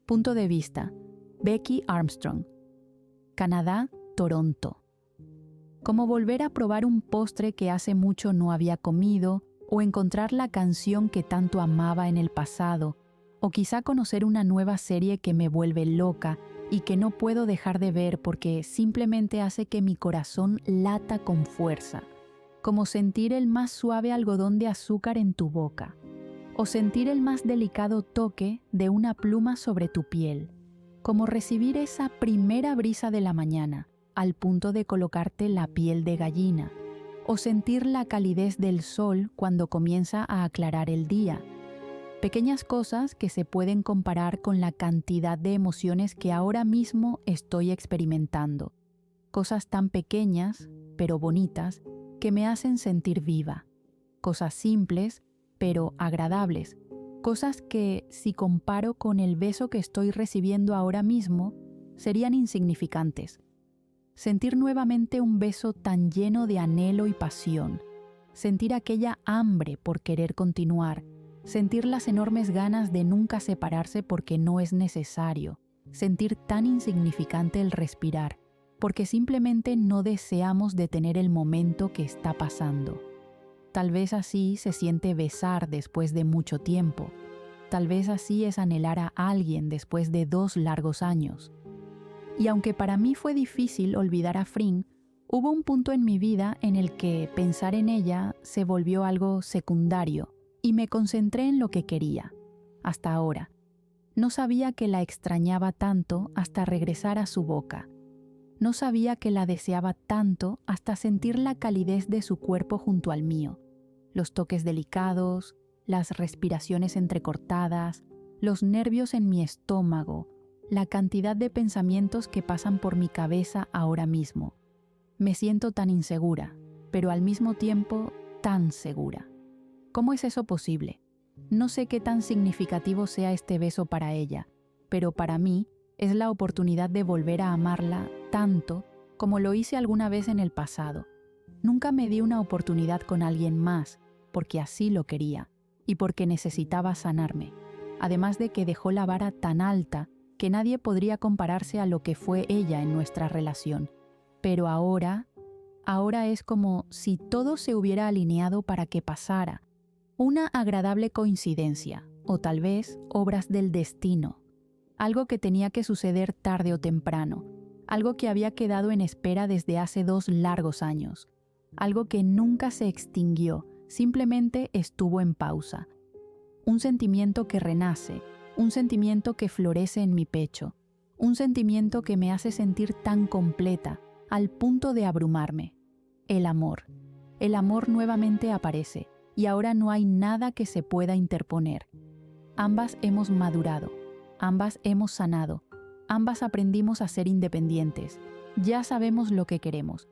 Punto de vista: Becky Armstrong. Canadá, Toronto. Como volver a probar un postre que hace mucho no había comido, o encontrar la canción que tanto amaba en el pasado, o quizá conocer una nueva serie que me vuelve loca y que no puedo dejar de ver porque simplemente hace que mi corazón lata con fuerza, como sentir el más suave algodón de azúcar en tu boca, o sentir el más delicado toque de una pluma sobre tu piel, como recibir esa primera brisa de la mañana, al punto de colocarte la piel de gallina, o sentir la calidez del sol cuando comienza a aclarar el día. Pequeñas cosas que se pueden comparar con la cantidad de emociones que ahora mismo estoy experimentando. Cosas tan pequeñas, pero bonitas, que me hacen sentir viva. Cosas simples, pero agradables. Cosas que, si comparo con el beso que estoy recibiendo ahora mismo, serían insignificantes. Sentir nuevamente un beso tan lleno de anhelo y pasión. Sentir aquella hambre por querer continuar. Sentir las enormes ganas de nunca separarse porque no es necesario. Sentir tan insignificante el respirar, porque simplemente no deseamos detener el momento que está pasando. Tal vez así se siente besar después de mucho tiempo. Tal vez así es anhelar a alguien después de 2 largos años. Y aunque para mí fue difícil olvidar a Frin, hubo un punto en mi vida en el que pensar en ella se volvió algo secundario y me concentré en lo que quería. Hasta ahora. No sabía que la extrañaba tanto hasta regresar a su boca. No sabía que la deseaba tanto hasta sentir la calidez de su cuerpo junto al mío. Los toques delicados, las respiraciones entrecortadas, los nervios en mi estómago, la cantidad de pensamientos que pasan por mi cabeza ahora mismo. Me siento tan insegura, pero al mismo tiempo tan segura. ¿Cómo es eso posible? No sé qué tan significativo sea este beso para ella, pero para mí es la oportunidad de volver a amarla tanto como lo hice alguna vez en el pasado. Nunca me di una oportunidad con alguien más, porque así lo quería y porque necesitaba sanarme. Además de que dejó la vara tan alta que nadie podría compararse a lo que fue ella en nuestra relación. Pero ahora es como si todo se hubiera alineado para que pasara. Una agradable coincidencia, o tal vez obras del destino. Algo que tenía que suceder tarde o temprano. Algo que había quedado en espera desde hace 2 largos años. Algo que nunca se extinguió, simplemente estuvo en pausa. Un sentimiento que renace, un sentimiento que florece en mi pecho, un sentimiento que me hace sentir tan completa, al punto de abrumarme. El amor. El amor nuevamente aparece, y ahora no hay nada que se pueda interponer. Ambas hemos madurado, ambas hemos sanado, ambas aprendimos a ser independientes, ya sabemos lo que queremos.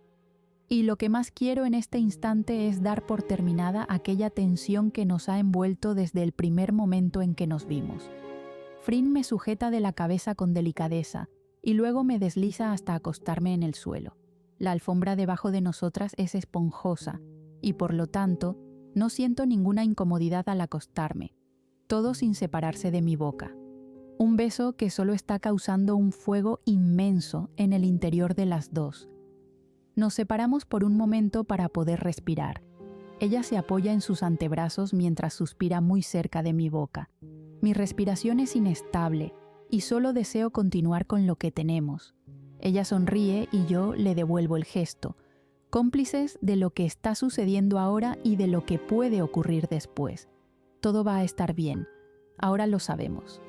Y lo que más quiero en este instante es dar por terminada aquella tensión que nos ha envuelto desde el primer momento en que nos vimos. Frin me sujeta de la cabeza con delicadeza y luego me desliza hasta acostarme en el suelo. La alfombra debajo de nosotras es esponjosa y por lo tanto no siento ninguna incomodidad al acostarme, todo sin separarse de mi boca. Un beso que solo está causando un fuego inmenso en el interior de las dos. Nos separamos por un momento para poder respirar. Ella se apoya en sus antebrazos mientras suspira muy cerca de mi boca. Mi respiración es inestable y solo deseo continuar con lo que tenemos. Ella sonríe y yo le devuelvo el gesto, cómplices de lo que está sucediendo ahora y de lo que puede ocurrir después. Todo va a estar bien, ahora lo sabemos.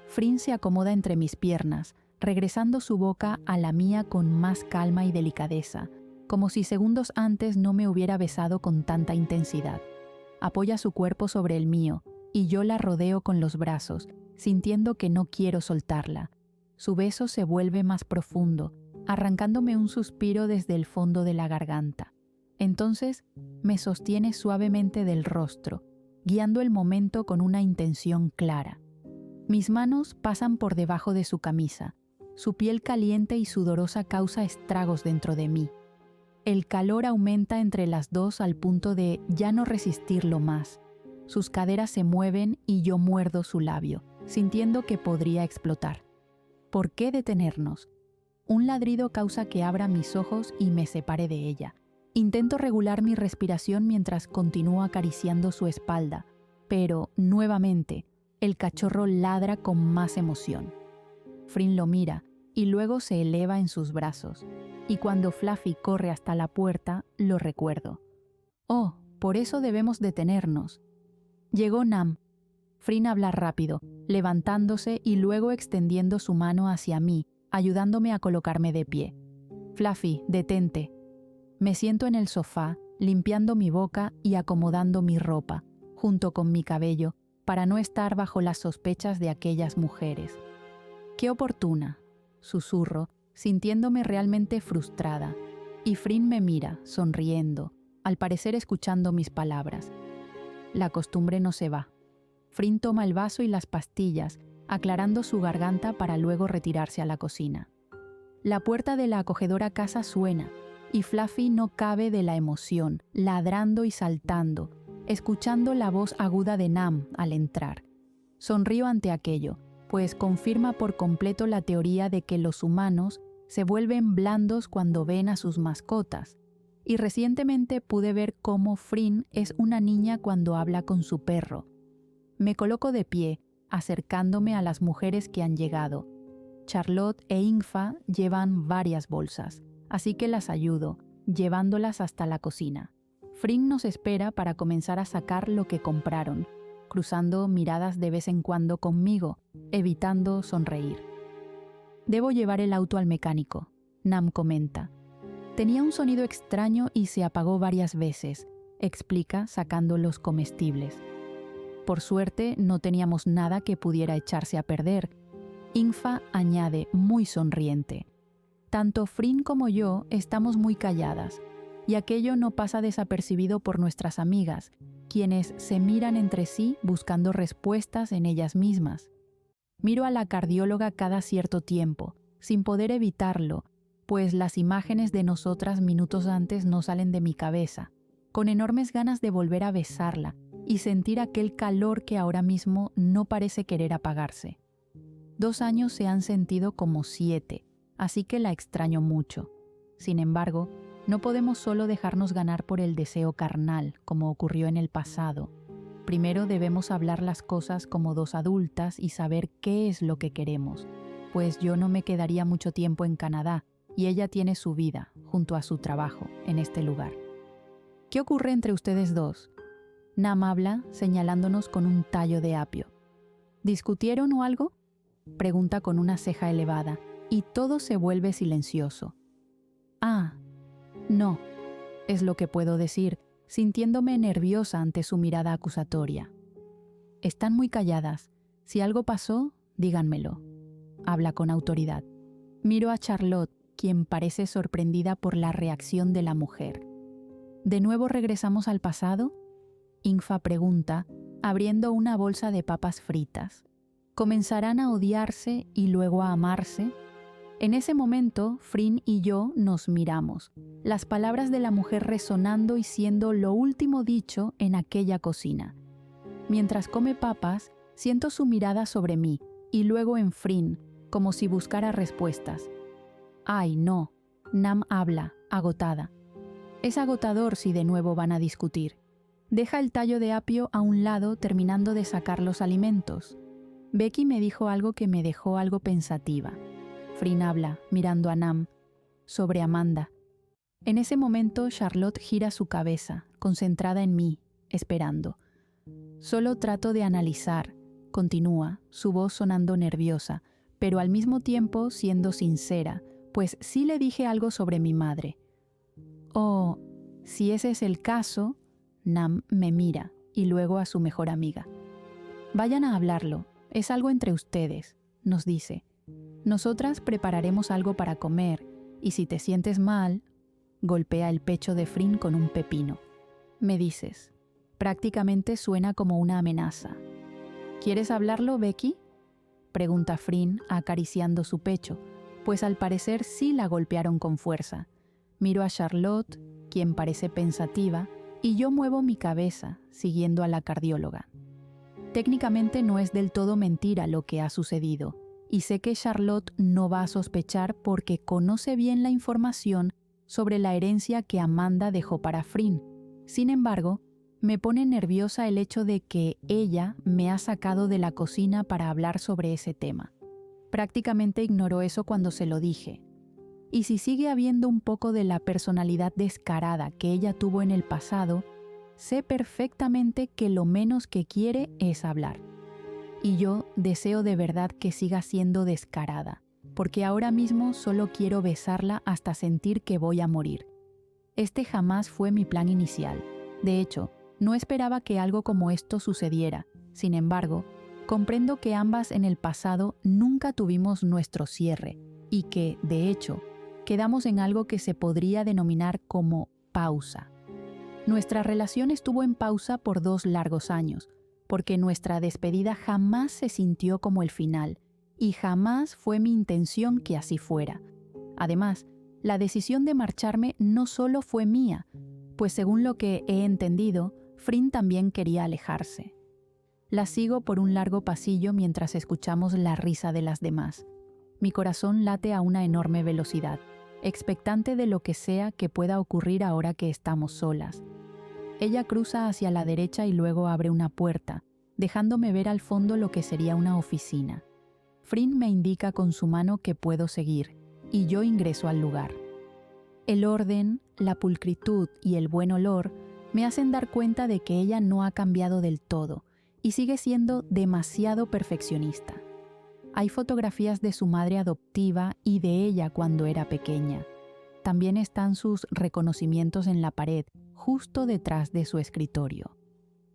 Frin se acomoda entre mis piernas, regresando su boca a la mía con más calma y delicadeza, como si segundos antes no me hubiera besado con tanta intensidad. Apoya su cuerpo sobre el mío, y yo la rodeo con los brazos, sintiendo que no quiero soltarla. Su beso se vuelve más profundo, arrancándome un suspiro desde el fondo de la garganta. Entonces me sostiene suavemente del rostro, guiando el momento con una intención clara. Mis manos pasan por debajo de su camisa. Su piel caliente y sudorosa causa estragos dentro de mí. El calor aumenta entre las dos al punto de ya no resistirlo más. Sus caderas se mueven y yo muerdo su labio, sintiendo que podría explotar. ¿Por qué detenernos? Un ladrido causa que abra mis ojos y me separe de ella. Intento regular mi respiración mientras continúo acariciando su espalda, pero, nuevamente, el cachorro ladra con más emoción. Frin lo mira y luego se eleva en sus brazos, y cuando Fluffy corre hasta la puerta, lo recuerdo. Oh, por eso debemos detenernos. Llegó Nam. Frin habla rápido, levantándose y luego extendiendo su mano hacia mí, ayudándome a colocarme de pie. Fluffy, detente. Me siento en el sofá, limpiando mi boca y acomodando mi ropa, junto con mi cabello, para no estar bajo las sospechas de aquellas mujeres. ¡Qué oportuna!, susurro, sintiéndome realmente frustrada, y Frin me mira, sonriendo, al parecer escuchando mis palabras. La costumbre no se va. Frin toma el vaso y las pastillas, aclarando su garganta para luego retirarse a la cocina. La puerta de la acogedora casa suena, y Fluffy no cabe de la emoción, ladrando y saltando, escuchando la voz aguda de Nam al entrar. Sonrío ante aquello, pues confirma por completo la teoría de que los humanos se vuelven blandos cuando ven a sus mascotas, y recientemente pude ver cómo Frin es una niña cuando habla con su perro. Me coloco de pie, acercándome a las mujeres que han llegado. Charlotte e Ingfa llevan varias bolsas, así que las ayudo, llevándolas hasta la cocina. Frin nos espera para comenzar a sacar lo que compraron, cruzando miradas de vez en cuando conmigo, evitando sonreír. Debo llevar el auto al mecánico, Nam comenta. Tenía un sonido extraño y se apagó varias veces, explica sacando los comestibles. Por suerte no teníamos nada que pudiera echarse a perder. Ingfa añade muy sonriente. Tanto Frin como yo estamos muy calladas, y aquello no pasa desapercibido por nuestras amigas, quienes se miran entre sí buscando respuestas en ellas mismas. Miro a la cardióloga cada cierto tiempo, sin poder evitarlo, pues las imágenes de nosotras minutos antes no salen de mi cabeza, con enormes ganas de volver a besarla y sentir aquel calor que ahora mismo no parece querer apagarse. 2 años se han sentido como 7, así que la extraño mucho. Sin embargo, no podemos solo dejarnos ganar por el deseo carnal, como ocurrió en el pasado. Primero debemos hablar las cosas como 2 adultas y saber qué es lo que queremos, pues yo no me quedaría mucho tiempo en Canadá y ella tiene su vida, junto a su trabajo, en este lugar. ¿Qué ocurre entre ustedes dos? Nam habla, señalándonos con un tallo de apio. ¿Discutieron o algo?, pregunta con una ceja elevada, y todo se vuelve silencioso. Ah, no, es lo que puedo decir, sintiéndome nerviosa ante su mirada acusatoria. Están muy calladas. Si algo pasó, díganmelo. Habla con autoridad. Miro a Charlotte, quien parece sorprendida por la reacción de la mujer. ¿De nuevo regresamos al pasado?, Ingfa pregunta, abriendo una bolsa de papas fritas. ¿Comenzarán a odiarse y luego a amarse? En ese momento, Frin y yo nos miramos, las palabras de la mujer resonando y siendo lo último dicho en aquella cocina. Mientras come papas, siento su mirada sobre mí y luego en Frin, como si buscara respuestas. «Ay, no», Nam habla, agotada. Es agotador si de nuevo van a discutir. Deja el tallo de apio a un lado terminando de sacar los alimentos. Becky me dijo algo que me dejó algo pensativa. Frin habla, mirando a Nam, sobre Amanda. En ese momento Charlotte gira su cabeza, concentrada en mí, esperando. Solo trato de analizar, continúa, su voz sonando nerviosa, pero al mismo tiempo siendo sincera, pues sí le dije algo sobre mi madre. Oh, si ese es el caso, Nam me mira y luego a su mejor amiga. Vayan a hablarlo, es algo entre ustedes, nos dice. Nosotras prepararemos algo para comer y si te sientes mal, golpea el pecho de Frin con un pepino. Me dices, prácticamente suena como una amenaza. ¿Quieres hablarlo, Becky?, pregunta Frin acariciando su pecho, pues al parecer sí la golpearon con fuerza. Miro a Charlotte, quien parece pensativa, y yo muevo mi cabeza, siguiendo a la cardióloga. Técnicamente no es del todo mentira lo que ha sucedido, y sé que Charlotte no va a sospechar porque conoce bien la información sobre la herencia que Amanda dejó para Frin. Sin embargo, me pone nerviosa el hecho de que ella me ha sacado de la cocina para hablar sobre ese tema. Prácticamente ignoró eso cuando se lo dije. Y si sigue habiendo un poco de la personalidad descarada que ella tuvo en el pasado, sé perfectamente que lo menos que quiere es hablar. Y yo deseo de verdad que siga siendo descarada, porque ahora mismo solo quiero besarla hasta sentir que voy a morir. Este jamás fue mi plan inicial. De hecho, no esperaba que algo como esto sucediera. Sin embargo, comprendo que ambas en el pasado nunca tuvimos nuestro cierre y que, de hecho, quedamos en algo que se podría denominar como pausa. Nuestra relación estuvo en pausa por 2 largos años, porque nuestra despedida jamás se sintió como el final, y jamás fue mi intención que así fuera. Además, la decisión de marcharme no solo fue mía, pues según lo que he entendido, Frin también quería alejarse. La sigo por un largo pasillo mientras escuchamos la risa de las demás. Mi corazón late a una enorme velocidad, expectante de lo que sea que pueda ocurrir ahora que estamos solas. Ella cruza hacia la derecha y luego abre una puerta, dejándome ver al fondo lo que sería una oficina. Frin me indica con su mano que puedo seguir, y yo ingreso al lugar. El orden, la pulcritud y el buen olor me hacen dar cuenta de que ella no ha cambiado del todo y sigue siendo demasiado perfeccionista. Hay fotografías de su madre adoptiva y de ella cuando era pequeña. También están sus reconocimientos en la pared, justo detrás de su escritorio.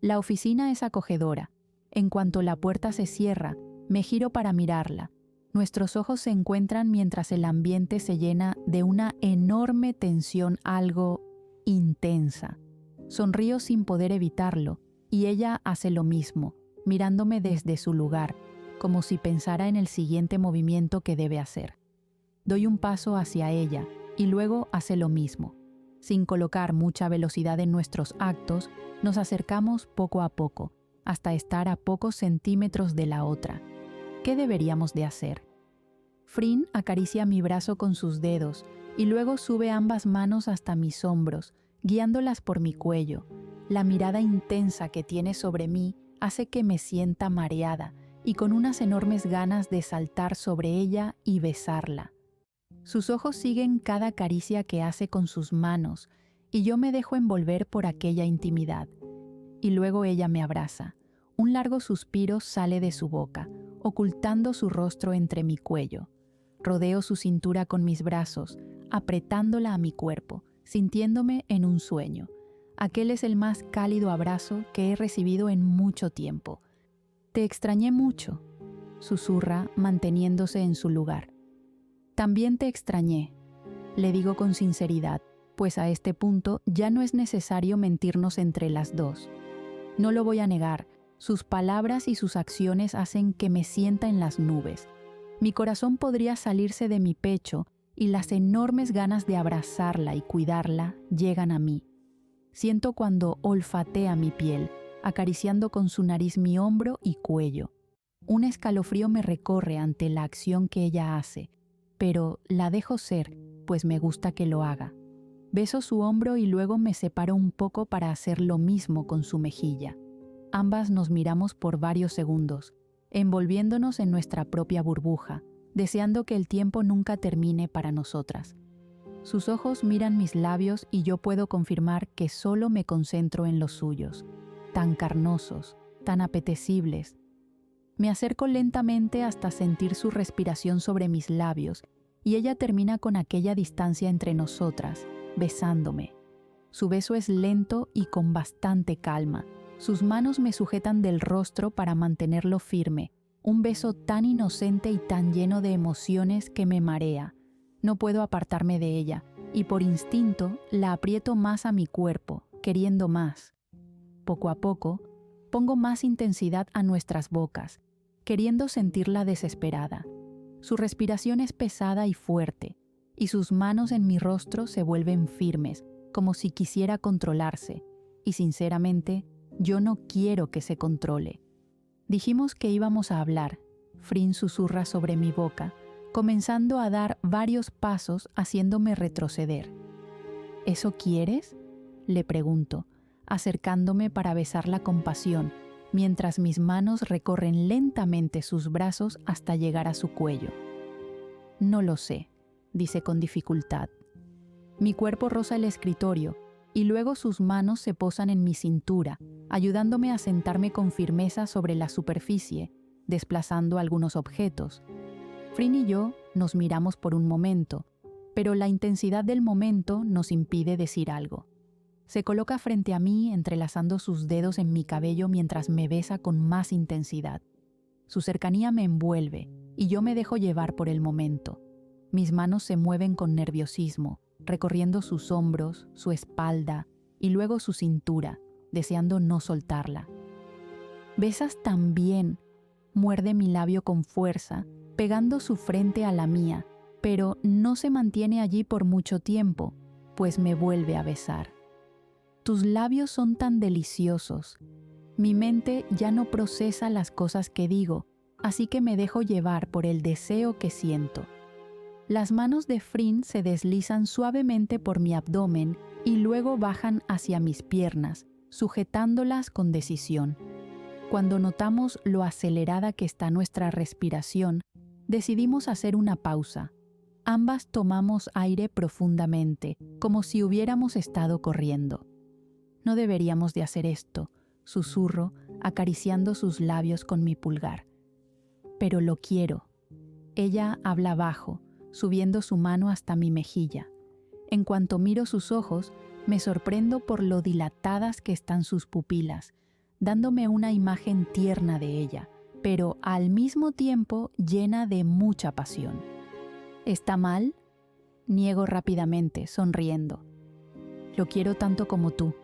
La oficina es acogedora. En cuanto la puerta se cierra, me giro para mirarla. Nuestros ojos se encuentran mientras el ambiente se llena de una enorme tensión algo intensa. Sonrío sin poder evitarlo, y ella hace lo mismo, mirándome desde su lugar, como si pensara en el siguiente movimiento que debe hacer. Doy un paso hacia ella, y luego hace lo mismo. Sin colocar mucha velocidad en nuestros actos, nos acercamos poco a poco, hasta estar a pocos centímetros de la otra. ¿Qué deberíamos de hacer? Frin acaricia mi brazo con sus dedos y luego sube ambas manos hasta mis hombros, guiándolas por mi cuello. La mirada intensa que tiene sobre mí hace que me sienta mareada y con unas enormes ganas de saltar sobre ella y besarla. Sus ojos siguen cada caricia que hace con sus manos y yo me dejo envolver por aquella intimidad. Y luego ella me abraza. Un largo suspiro sale de su boca, ocultando su rostro entre mi cuello. Rodeo su cintura con mis brazos, apretándola a mi cuerpo, sintiéndome en un sueño. Aquel es el más cálido abrazo que he recibido en mucho tiempo. «Te extrañé mucho», susurra, manteniéndose en su lugar. «También te extrañé», le digo con sinceridad, pues a este punto ya no es necesario mentirnos entre las dos. No lo voy a negar, sus palabras y sus acciones hacen que me sienta en las nubes. Mi corazón podría salirse de mi pecho y las enormes ganas de abrazarla y cuidarla llegan a mí. Siento cuando olfatea mi piel, acariciando con su nariz mi hombro y cuello. Un escalofrío me recorre ante la acción que ella hace, pero la dejo ser, pues me gusta que lo haga. Beso su hombro y luego me separo un poco para hacer lo mismo con su mejilla. Ambas nos miramos por varios segundos, envolviéndonos en nuestra propia burbuja, deseando que el tiempo nunca termine para nosotras. Sus ojos miran mis labios y yo puedo confirmar que solo me concentro en los suyos, tan carnosos, tan apetecibles. Me acerco lentamente hasta sentir su respiración sobre mis labios y ella termina con aquella distancia entre nosotras, besándome. Su beso es lento y con bastante calma. Sus manos me sujetan del rostro para mantenerlo firme. Un beso tan inocente y tan lleno de emociones que me marea. No puedo apartarme de ella, y por instinto la aprieto más a mi cuerpo, queriendo más. Poco a poco, pongo más intensidad a nuestras bocas, queriendo sentirla desesperada. Su respiración es pesada y fuerte, y sus manos en mi rostro se vuelven firmes, como si quisiera controlarse, y sinceramente, yo no quiero que se controle. Dijimos que íbamos a hablar. Frin susurra sobre mi boca, comenzando a dar varios pasos haciéndome retroceder. ¿Eso quieres?, le pregunto, acercándome para besarla con pasión, mientras mis manos recorren lentamente sus brazos hasta llegar a su cuello. No lo sé, dice con dificultad. Mi cuerpo roza el escritorio y luego sus manos se posan en mi cintura, ayudándome a sentarme con firmeza sobre la superficie, desplazando algunos objetos. Frin y yo nos miramos por un momento, pero la intensidad del momento nos impide decir algo. Se coloca frente a mí entrelazando sus dedos en mi cabello mientras me besa con más intensidad. Su cercanía me envuelve y yo me dejo llevar por el momento. Mis manos se mueven con nerviosismo, recorriendo sus hombros, su espalda y luego su cintura, deseando no soltarla. «Besas tan bien», muerde mi labio con fuerza, pegando su frente a la mía, pero no se mantiene allí por mucho tiempo, pues me vuelve a besar. «Tus labios son tan deliciosos». Mi mente ya no procesa las cosas que digo, así que me dejo llevar por el deseo que siento. Las manos de Frin se deslizan suavemente por mi abdomen y luego bajan hacia mis piernas, sujetándolas con decisión. Cuando notamos lo acelerada que está nuestra respiración, decidimos hacer una pausa. Ambas tomamos aire profundamente, como si hubiéramos estado corriendo. «No deberíamos de hacer esto», susurro, acariciando sus labios con mi pulgar. «Pero lo quiero». Ella habla bajo, subiendo su mano hasta mi mejilla. En cuanto miro sus ojos, me sorprendo por lo dilatadas que están sus pupilas, dándome una imagen tierna de ella, pero al mismo tiempo llena de mucha pasión. «¿Está mal?», niego rápidamente, sonriendo. «Lo quiero tanto como tú»,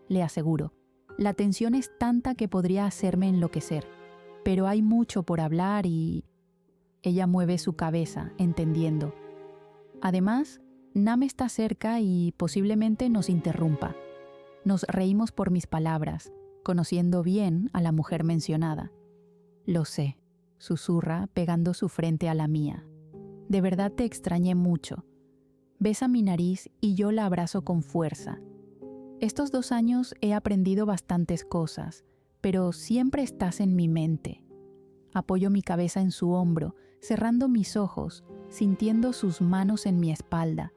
le aseguro. «La tensión es tanta que podría hacerme enloquecer, pero hay mucho por hablar y...». Ella mueve su cabeza, entendiendo. Además, Nam está cerca y posiblemente nos interrumpa. Nos reímos por mis palabras, conociendo bien a la mujer mencionada. «Lo sé», susurra, pegando su frente a la mía. «De verdad te extrañé mucho». Besa mi nariz y yo la abrazo con fuerza. Estos 2 años he aprendido bastantes cosas, pero siempre estás en mi mente. Apoyo mi cabeza en su hombro, cerrando mis ojos, sintiendo sus manos en mi espalda.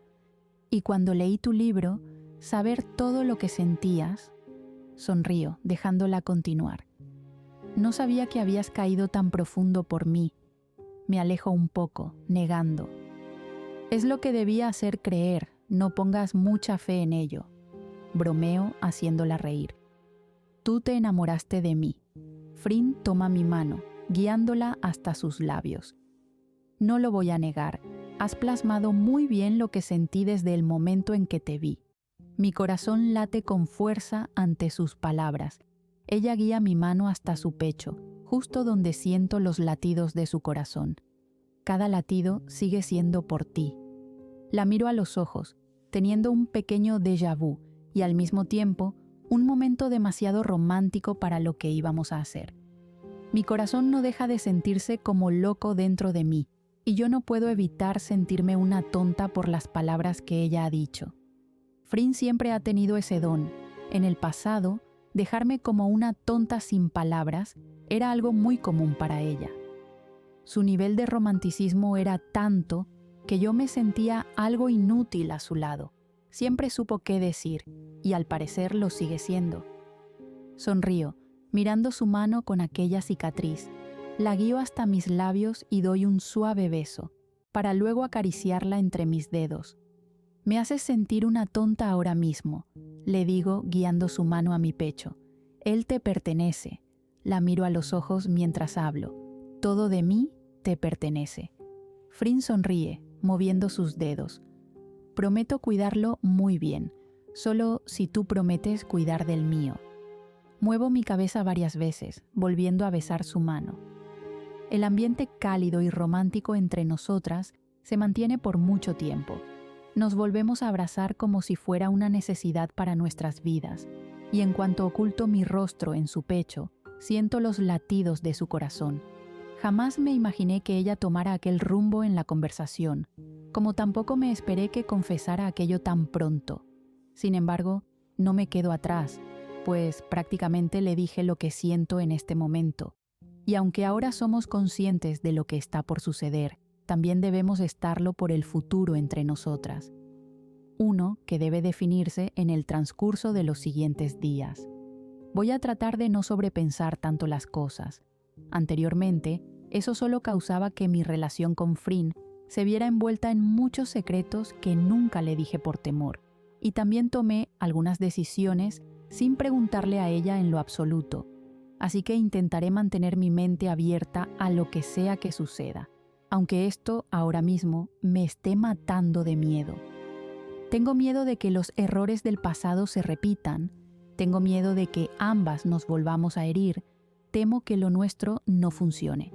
Y cuando leí tu libro, saber todo lo que sentías, sonrío, dejándola continuar. No sabía que habías caído tan profundo por mí. Me alejo un poco, negando. Es lo que debía hacer creer, no pongas mucha fe en ello. Bromeo, haciéndola reír. Tú te enamoraste de mí. Frin toma mi mano, guiándola hasta sus labios. No lo voy a negar, has plasmado muy bien lo que sentí desde el momento en que te vi. Mi corazón late con fuerza ante sus palabras. Ella guía mi mano hasta su pecho, justo donde siento los latidos de su corazón. Cada latido sigue siendo por ti. La miro a los ojos, teniendo un pequeño déjà vu y al mismo tiempo un momento demasiado romántico para lo que íbamos a hacer. Mi corazón no deja de sentirse como loco dentro de mí, y yo no puedo evitar sentirme una tonta por las palabras que ella ha dicho. Frin siempre ha tenido ese don. En el pasado, dejarme como una tonta sin palabras era algo muy común para ella. Su nivel de romanticismo era tanto que yo me sentía algo inútil a su lado. Siempre supo qué decir, y al parecer lo sigue siendo. Sonrío, mirando su mano con aquella cicatriz. La guío hasta mis labios y doy un suave beso, para luego acariciarla entre mis dedos. «Me haces sentir una tonta ahora mismo», le digo guiando su mano a mi pecho. «Él te pertenece». La miro a los ojos mientras hablo. «Todo de mí te pertenece». Frin sonríe, moviendo sus dedos. «Prometo cuidarlo muy bien, solo si tú prometes cuidar del mío». Muevo mi cabeza varias veces, volviendo a besar su mano. El ambiente cálido y romántico entre nosotras se mantiene por mucho tiempo. Nos volvemos a abrazar como si fuera una necesidad para nuestras vidas, y en cuanto oculto mi rostro en su pecho, siento los latidos de su corazón. Jamás me imaginé que ella tomara aquel rumbo en la conversación, como tampoco me esperé que confesara aquello tan pronto. Sin embargo, no me quedo atrás, pues prácticamente le dije lo que siento en este momento. Y aunque ahora somos conscientes de lo que está por suceder, también debemos estarlo por el futuro entre nosotras. Uno que debe definirse en el transcurso de los siguientes días. Voy a tratar de no sobrepensar tanto las cosas. Anteriormente, eso solo causaba que mi relación con Frin se viera envuelta en muchos secretos que nunca le dije por temor. Y también tomé algunas decisiones sin preguntarle a ella en lo absoluto. Así que intentaré mantener mi mente abierta a lo que sea que suceda, aunque esto ahora mismo me esté matando de miedo. Tengo miedo de que los errores del pasado se repitan, tengo miedo de que ambas nos volvamos a herir, temo que lo nuestro no funcione.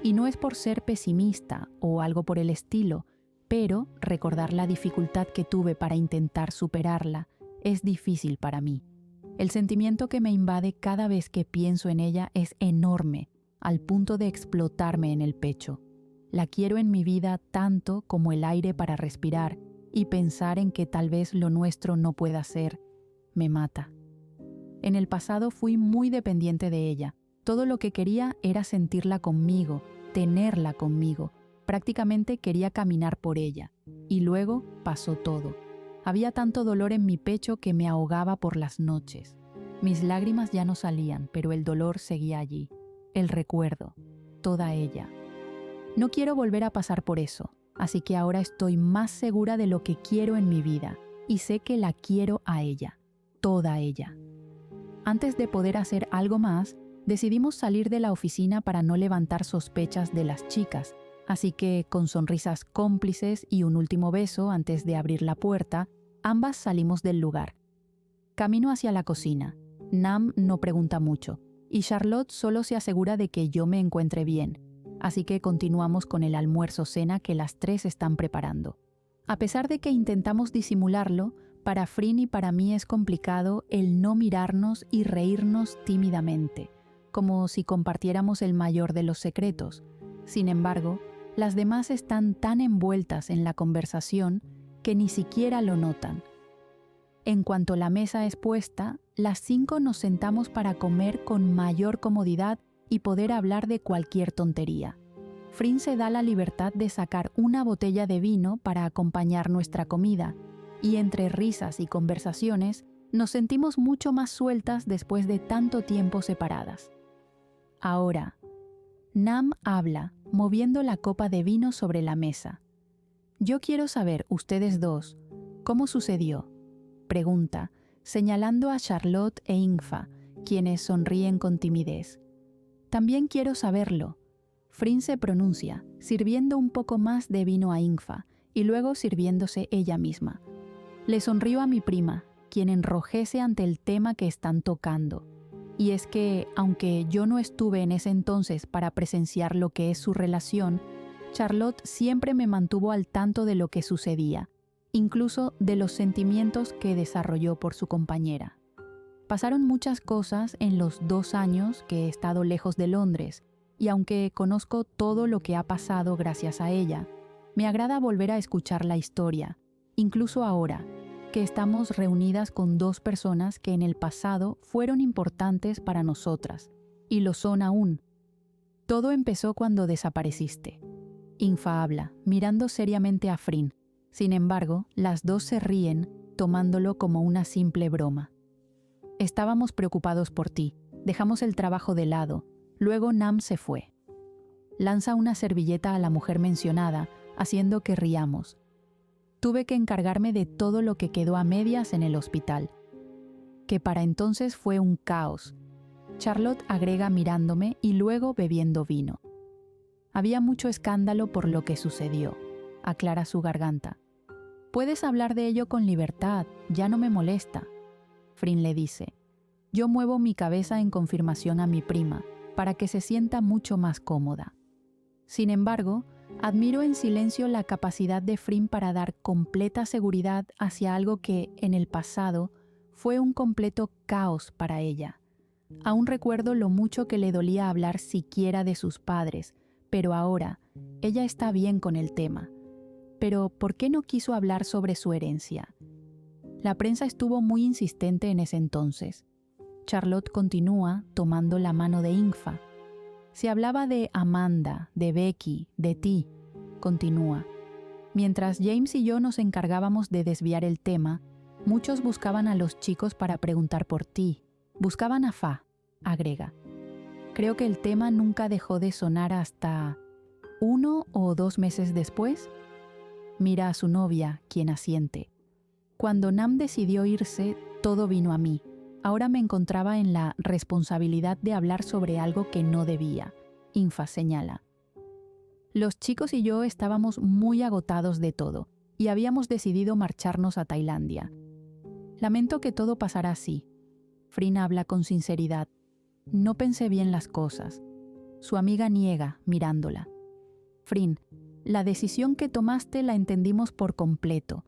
Y no es por ser pesimista o algo por el estilo, pero recordar la dificultad que tuve para intentar superarla es difícil para mí. El sentimiento que me invade cada vez que pienso en ella es enorme, al punto de explotarme en el pecho. La quiero en mi vida tanto como el aire para respirar, y pensar en que tal vez lo nuestro no pueda ser, me mata. En el pasado fui muy dependiente de ella. Todo lo que quería era sentirla conmigo, tenerla conmigo. Prácticamente quería caminar por ella. Y luego pasó todo. Había tanto dolor en mi pecho que me ahogaba por las noches. Mis lágrimas ya no salían, pero el dolor seguía allí. El recuerdo, toda ella. No quiero volver a pasar por eso, así que ahora estoy más segura de lo que quiero en mi vida y sé que la quiero a ella, toda ella. Antes de poder hacer algo más, decidimos salir de la oficina para no levantar sospechas de las chicas, así que con sonrisas cómplices y un último beso antes de abrir la puerta, ambas salimos del lugar. Camino hacia la cocina. Nam no pregunta mucho, y Charlotte solo se asegura de que yo me encuentre bien, así que continuamos con el almuerzo-cena que las tres están preparando. A pesar de que intentamos disimularlo, para Frin y para mí es complicado el no mirarnos y reírnos tímidamente, como si compartiéramos el mayor de los secretos. Sin embargo, las demás están tan envueltas en la conversación que ni siquiera lo notan. En cuanto la mesa es puesta, las 5 nos sentamos para comer con mayor comodidad y poder hablar de cualquier tontería. Frin se da la libertad de sacar una botella de vino para acompañar nuestra comida, y entre risas y conversaciones nos sentimos mucho más sueltas después de tanto tiempo separadas. Ahora, Nam habla, moviendo la copa de vino sobre la mesa. Yo quiero saber, ustedes dos, ¿cómo sucedió? Pregunta, señalando a Charlotte e Ingfa, quienes sonríen con timidez. También quiero saberlo. Frin se pronuncia, sirviendo un poco más de vino a Ingfa y luego sirviéndose ella misma. Le sonrío a mi prima, quien enrojece ante el tema que están tocando. Y es que, aunque yo no estuve en ese entonces para presenciar lo que es su relación, Charlotte siempre me mantuvo al tanto de lo que sucedía, incluso de los sentimientos que desarrolló por su compañera. Pasaron muchas cosas en los 2 años que he estado lejos de Londres, y aunque conozco todo lo que ha pasado gracias a ella, me agrada volver a escuchar la historia, incluso ahora, que estamos reunidas con 2 personas que en el pasado fueron importantes para nosotras, y lo son aún. Todo empezó cuando desapareciste. Ingfa habla, mirando seriamente a Frin. Sin embargo, las 2 se ríen, tomándolo como una simple broma. Estábamos preocupados por ti, dejamos el trabajo de lado, luego Nam se fue. Lanza una servilleta a la mujer mencionada, haciendo que riamos. Tuve que encargarme de todo lo que quedó a medias en el hospital, que para entonces fue un caos. Charlotte agrega mirándome y luego bebiendo vino. Había mucho escándalo por lo que sucedió, aclara su garganta. Puedes hablar de ello con libertad, ya no me molesta. Frin le dice. Yo muevo mi cabeza en confirmación a mi prima, para que se sienta mucho más cómoda. Sin embargo, admiro en silencio la capacidad de Frin para dar completa seguridad hacia algo que, en el pasado, fue un completo caos para ella. Aún recuerdo lo mucho que le dolía hablar siquiera de sus padres, pero ahora ella está bien con el tema. Pero ¿por qué no quiso hablar sobre su herencia? La prensa estuvo muy insistente en ese entonces. Charlotte continúa tomando la mano de Ingfa. Se hablaba de Amanda, de Becky, de ti. Continúa. Mientras James y yo nos encargábamos de desviar el tema, muchos buscaban a los chicos para preguntar por ti. Buscaban a Fa, agrega. Creo que el tema nunca dejó de sonar hasta 1 o 2 meses después. Mira a su novia, quien asiente. Cuando Nam decidió irse, todo vino a mí. Ahora me encontraba en la responsabilidad de hablar sobre algo que no debía. Ingfa señala. Los chicos y yo estábamos muy agotados de todo y habíamos decidido marcharnos a Tailandia. Lamento que todo pasara así. Frin habla con sinceridad. No pensé bien las cosas. Su amiga niega, mirándola. Frin, la decisión que tomaste la entendimos por completo.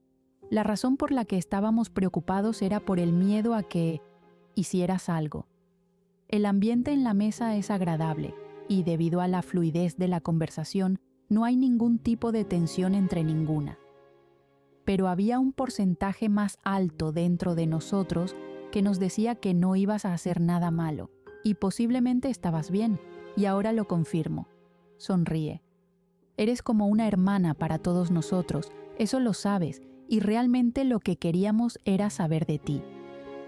La razón por la que estábamos preocupados era por el miedo a que hicieras algo. El ambiente en la mesa es agradable y debido a la fluidez de la conversación no hay ningún tipo de tensión entre ninguna. Pero había un porcentaje más alto dentro de nosotros que nos decía que no ibas a hacer nada malo y posiblemente estabas bien, y ahora lo confirmo. Sonríe. Eres como una hermana para todos nosotros, eso lo sabes, y realmente lo que queríamos era saber de ti.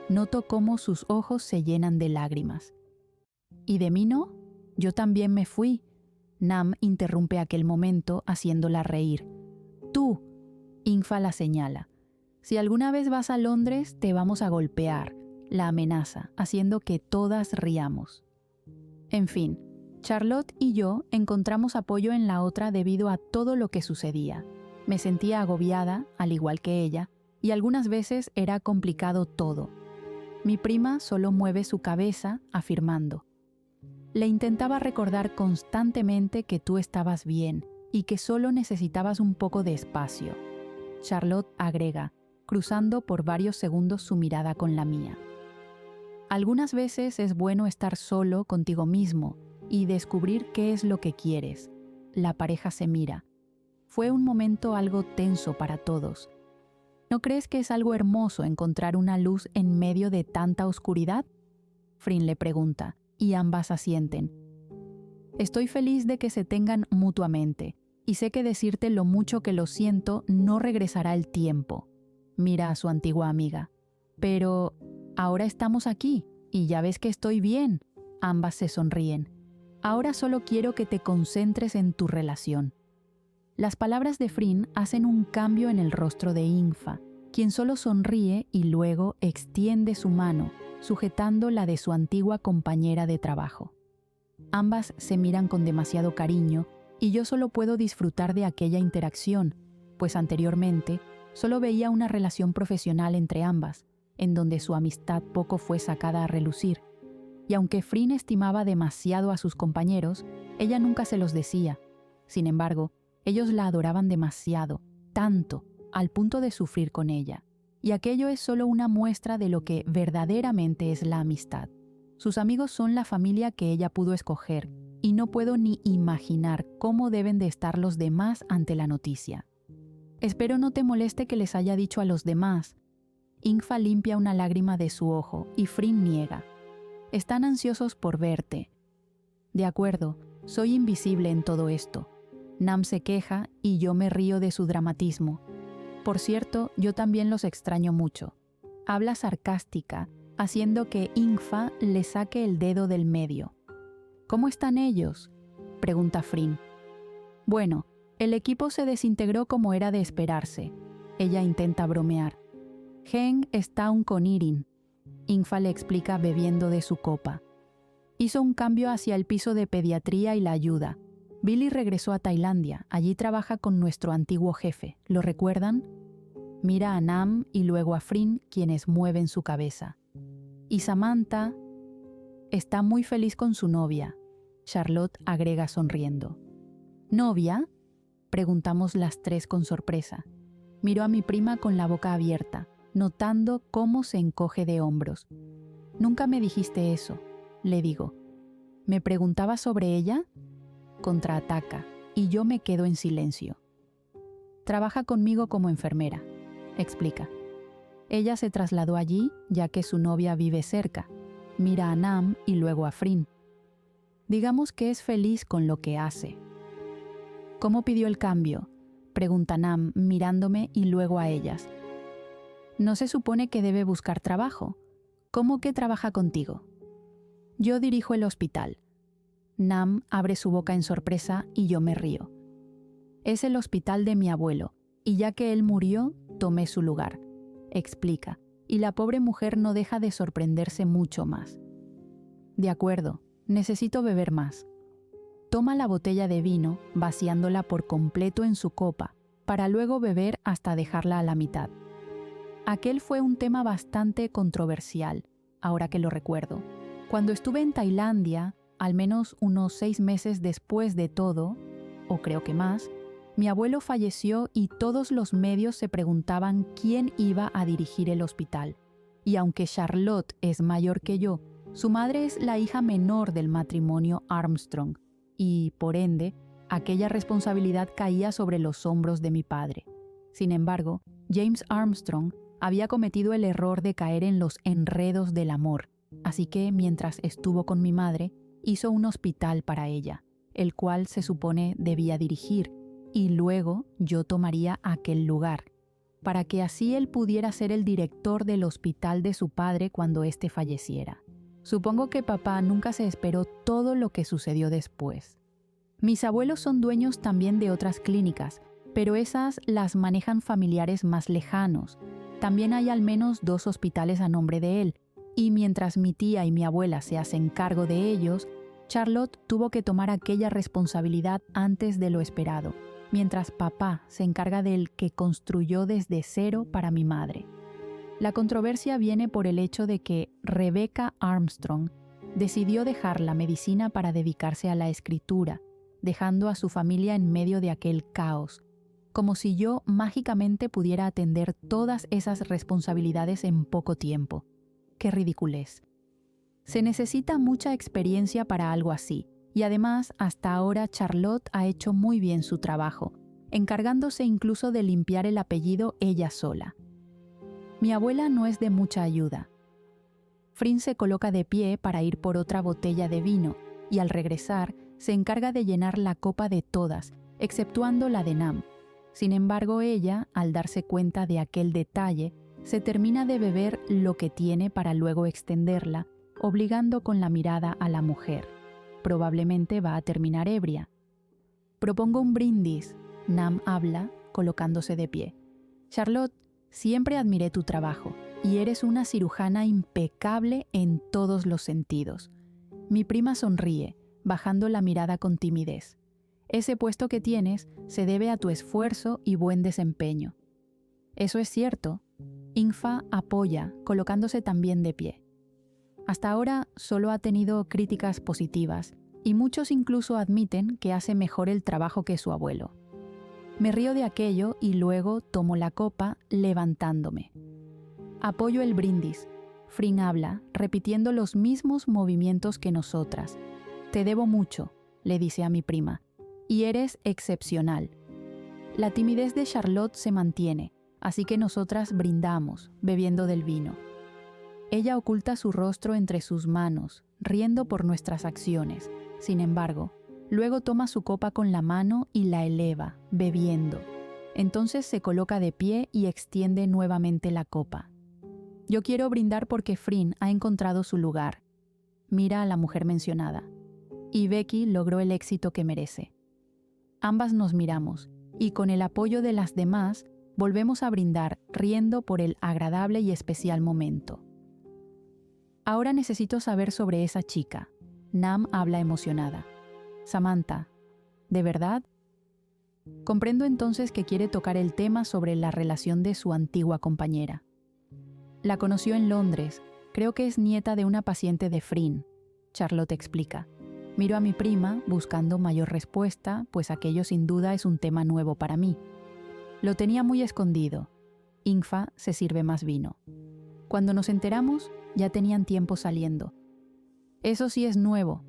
Noto cómo sus ojos se llenan de lágrimas. ¿Y de mí no? Yo también me fui. Nam interrumpe aquel momento haciéndola reír. Tú, Ingfa la señala. Si alguna vez vas a Londres, te vamos a golpear, la amenaza, haciendo que todas riamos. En fin, Charlotte y yo encontramos apoyo en la otra debido a todo lo que sucedía. Me sentía agobiada, al igual que ella, y algunas veces era complicado todo. Mi prima solo mueve su cabeza, afirmando. Le intentaba recordar constantemente que tú estabas bien y que solo necesitabas un poco de espacio. Charlotte agrega, cruzando por varios segundos su mirada con la mía. Algunas veces es bueno estar solo contigo mismo y descubrir qué es lo que quieres. La pareja se mira. Fue un momento algo tenso para todos. ¿No crees que es algo hermoso encontrar una luz en medio de tanta oscuridad? Frin le pregunta, y ambas asienten. Estoy feliz de que se tengan mutuamente, y sé que decirte lo mucho que lo siento no regresará el tiempo. Mira a su antigua amiga. Pero ahora estamos aquí, y ya ves que estoy bien. Ambas se sonríen. Ahora solo quiero que te concentres en tu relación. Las palabras de Frin hacen un cambio en el rostro de Ingfa, quien solo sonríe y luego extiende su mano, sujetando la de su antigua compañera de trabajo. Ambas se miran con demasiado cariño y yo solo puedo disfrutar de aquella interacción, pues anteriormente solo veía una relación profesional entre ambas, en donde su amistad poco fue sacada a relucir. Y aunque Frin estimaba demasiado a sus compañeros, ella nunca se los decía. Sin embargo, ellos la adoraban demasiado, tanto, al punto de sufrir con ella. Y aquello es solo una muestra de lo que verdaderamente es la amistad. Sus amigos son la familia que ella pudo escoger, y no puedo ni imaginar cómo deben de estar los demás ante la noticia. Espero no te moleste que les haya dicho a los demás. Ingfa limpia una lágrima de su ojo y Frin niega. Están ansiosos por verte. De acuerdo, soy invisible en todo esto. Nam se queja y yo me río de su dramatismo. Por cierto, yo también los extraño mucho. Habla sarcástica, haciendo que Ingfa le saque el dedo del medio. ¿Cómo están ellos?, pregunta Frin. Bueno, el equipo se desintegró como era de esperarse. Ella intenta bromear. Heng está aún con Irin. Ingfa le explica bebiendo de su copa. Hizo un cambio hacia el piso de pediatría y la ayuda. Billy regresó a Tailandia. Allí trabaja con nuestro antiguo jefe. ¿Lo recuerdan? Mira a Nam y luego a Frin, quienes mueven su cabeza. Y Samantha está muy feliz con su novia. Charlotte agrega sonriendo. ¿Novia?, preguntamos las tres con sorpresa. Miró a mi prima con la boca abierta, notando cómo se encoge de hombros. Nunca me dijiste eso. le digo. ¿Me preguntaba sobre ella? Contraataca, y yo me quedo en silencio. Trabaja conmigo como enfermera, explica. Ella se trasladó allí ya que su novia vive cerca. Mira a Nam y luego a Frin. Digamos que es feliz con lo que hace. ¿Cómo pidió el cambio?, pregunta Nam mirándome y luego a ellas. ¿No se supone que debe buscar trabajo? ¿Cómo que trabaja contigo? Yo dirijo el hospital. Nam abre su boca en sorpresa y yo me río. Es el hospital de mi abuelo, y ya que él murió, tomé su lugar, explica, y la pobre mujer no deja de sorprenderse mucho más. De acuerdo, necesito beber más. Toma la botella de vino, vaciándola por completo en su copa, para luego beber hasta dejarla a la mitad. Aquel fue un tema bastante controversial, ahora que lo recuerdo. Cuando estuve en Tailandia, al menos unos 6 meses después de todo, o creo que más, mi abuelo falleció y todos los medios se preguntaban quién iba a dirigir el hospital. Y aunque Charlotte es mayor que yo, su madre es la hija menor del matrimonio Armstrong, y, por ende, aquella responsabilidad caía sobre los hombros de mi padre. Sin embargo, James Armstrong había cometido el error de caer en los enredos del amor, así que mientras estuvo con mi madre, hizo un hospital para ella, el cual se supone debía dirigir, y luego yo tomaría aquel lugar, para que así él pudiera ser el director del hospital de su padre cuando éste falleciera. Supongo que papá nunca se esperó todo lo que sucedió después. Mis abuelos son dueños también de otras clínicas, pero esas las manejan familiares más lejanos. También hay al menos 2 hospitales a nombre de él, y mientras mi tía y mi abuela se hacen cargo de ellos, Charlotte tuvo que tomar aquella responsabilidad antes de lo esperado, mientras papá se encarga del que construyó desde cero para mi madre. La controversia viene por el hecho de que Rebecca Armstrong decidió dejar la medicina para dedicarse a la escritura, dejando a su familia en medio de aquel caos, como si yo mágicamente pudiera atender todas esas responsabilidades en poco tiempo. ¡Qué ridiculez! Se necesita mucha experiencia para algo así, y además hasta ahora Charlotte ha hecho muy bien su trabajo, encargándose incluso de limpiar el apellido ella sola. Mi abuela no es de mucha ayuda. Frin se coloca de pie para ir por otra botella de vino, y al regresar se encarga de llenar la copa de todas, exceptuando la de Nam. Sin embargo, ella, al darse cuenta de aquel detalle, se termina de beber lo que tiene para luego extenderla, obligando con la mirada a la mujer. Probablemente va a terminar ebria. Propongo un brindis, Nam habla, colocándose de pie. Charlotte, siempre admiré tu trabajo, y eres una cirujana impecable en todos los sentidos. Mi prima sonríe, bajando la mirada con timidez. Ese puesto que tienes se debe a tu esfuerzo y buen desempeño. Eso es cierto. Ingfa apoya, colocándose también de pie. Hasta ahora solo ha tenido críticas positivas, y muchos incluso admiten que hace mejor el trabajo que su abuelo. Me río de aquello y luego tomo la copa, levantándome. Apoyo el brindis. Frin habla, repitiendo los mismos movimientos que nosotras. Te debo mucho, le dice a mi prima, y eres excepcional. La timidez de Charlotte se mantiene, así que nosotras brindamos, bebiendo del vino. Ella oculta su rostro entre sus manos, riendo por nuestras acciones. Sin embargo, luego toma su copa con la mano y la eleva, bebiendo. Entonces se coloca de pie y extiende nuevamente la copa. Yo quiero brindar porque Frin ha encontrado su lugar. Mira a la mujer mencionada. Y Becky logró el éxito que merece. Ambas nos miramos, y con el apoyo de las demás, volvemos a brindar, riendo por el agradable y especial momento. Ahora necesito saber sobre esa chica. Nam habla emocionada. Samantha, ¿de verdad? Comprendo entonces que quiere tocar el tema sobre la relación de su antigua compañera. La conoció en Londres, creo que es nieta de una paciente de Frin, Charlotte explica. Miro a mi prima buscando mayor respuesta, pues aquello sin duda es un tema nuevo para mí. Lo tenía muy escondido. Ingfa se sirve más vino. Cuando nos enteramos, ya tenían tiempo saliendo. Eso sí es nuevo,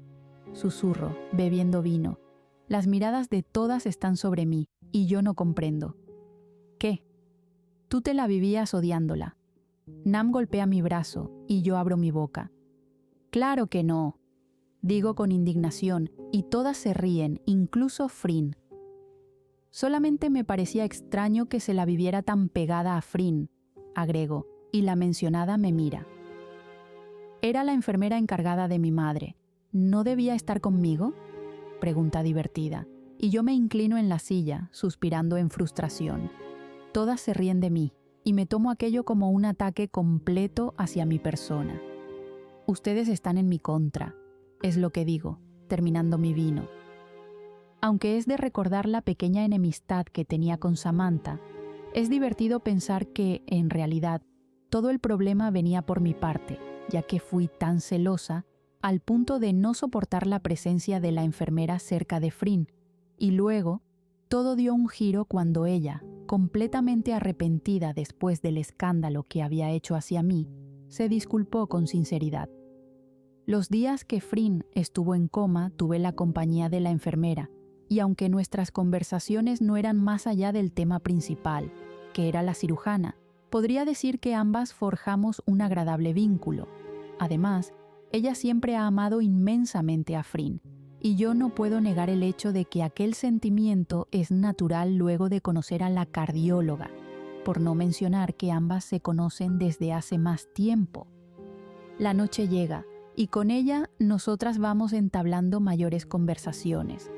susurro, bebiendo vino. Las miradas de todas están sobre mí, y yo no comprendo. ¿Qué? Tú te la vivías odiándola. Nam golpea mi brazo, y yo abro mi boca. Claro que no, digo con indignación, y todas se ríen, incluso Frin. Solamente me parecía extraño que se la viviera tan pegada a Frin, agrego, y la mencionada me mira. Era la enfermera encargada de mi madre. ¿No debía estar conmigo?, pregunta divertida, y yo me inclino en la silla, suspirando en frustración. Todas se ríen de mí, y me tomo aquello como un ataque completo hacia mi persona. Ustedes están en mi contra, es lo que digo, terminando mi vino. Aunque es de recordar la pequeña enemistad que tenía con Samantha, es divertido pensar que, en realidad, todo el problema venía por mi parte, ya que fui tan celosa al punto de no soportar la presencia de la enfermera cerca de Frin, y luego todo dio un giro cuando ella, completamente arrepentida después del escándalo que había hecho hacia mí, se disculpó con sinceridad. Los días que Frin estuvo en coma tuve la compañía de la enfermera, y aunque nuestras conversaciones no eran más allá del tema principal, que era la cirujana, podría decir que ambas forjamos un agradable vínculo. Además, ella siempre ha amado inmensamente a Frin, y yo no puedo negar el hecho de que aquel sentimiento es natural luego de conocer a la cardióloga, por no mencionar que ambas se conocen desde hace más tiempo. La noche llega, y con ella nosotras vamos entablando mayores conversaciones.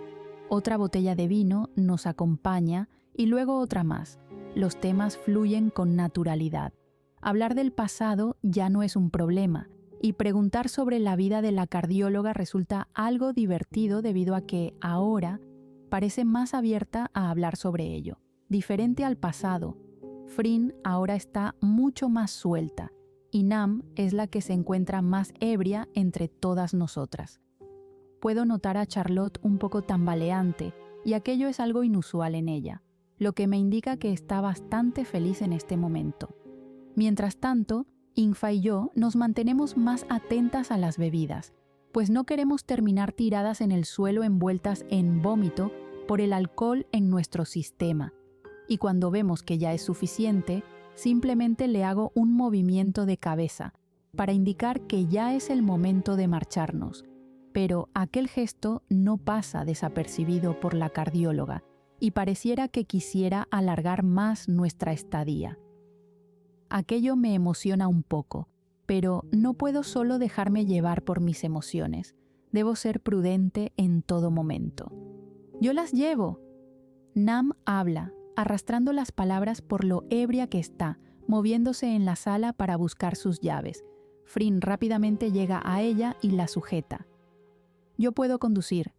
Otra botella de vino nos acompaña y luego otra más. Los temas fluyen con naturalidad. Hablar del pasado ya no es un problema, y preguntar sobre la vida de la cardióloga resulta algo divertido debido a que ahora parece más abierta a hablar sobre ello. Diferente al pasado, Frin ahora está mucho más suelta, y Nam es la que se encuentra más ebria entre todas nosotras. Puedo notar a Charlotte un poco tambaleante, y aquello es algo inusual en ella, lo que me indica que está bastante feliz en este momento. Mientras tanto, Infa y yo nos mantenemos más atentas a las bebidas, pues no queremos terminar tiradas en el suelo envueltas en vómito por el alcohol en nuestro sistema, y cuando vemos que ya es suficiente, simplemente le hago un movimiento de cabeza para indicar que ya es el momento de marcharnos. Pero aquel gesto no pasa desapercibido por la cardióloga y pareciera que quisiera alargar más nuestra estadía. Aquello me emociona un poco, pero no puedo solo dejarme llevar por mis emociones. Debo ser prudente en todo momento. «Yo las llevo». Nam habla, arrastrando las palabras por lo ebria que está, moviéndose en la sala para buscar sus llaves. Frin rápidamente llega a ella y la sujeta. «Yo puedo conducir.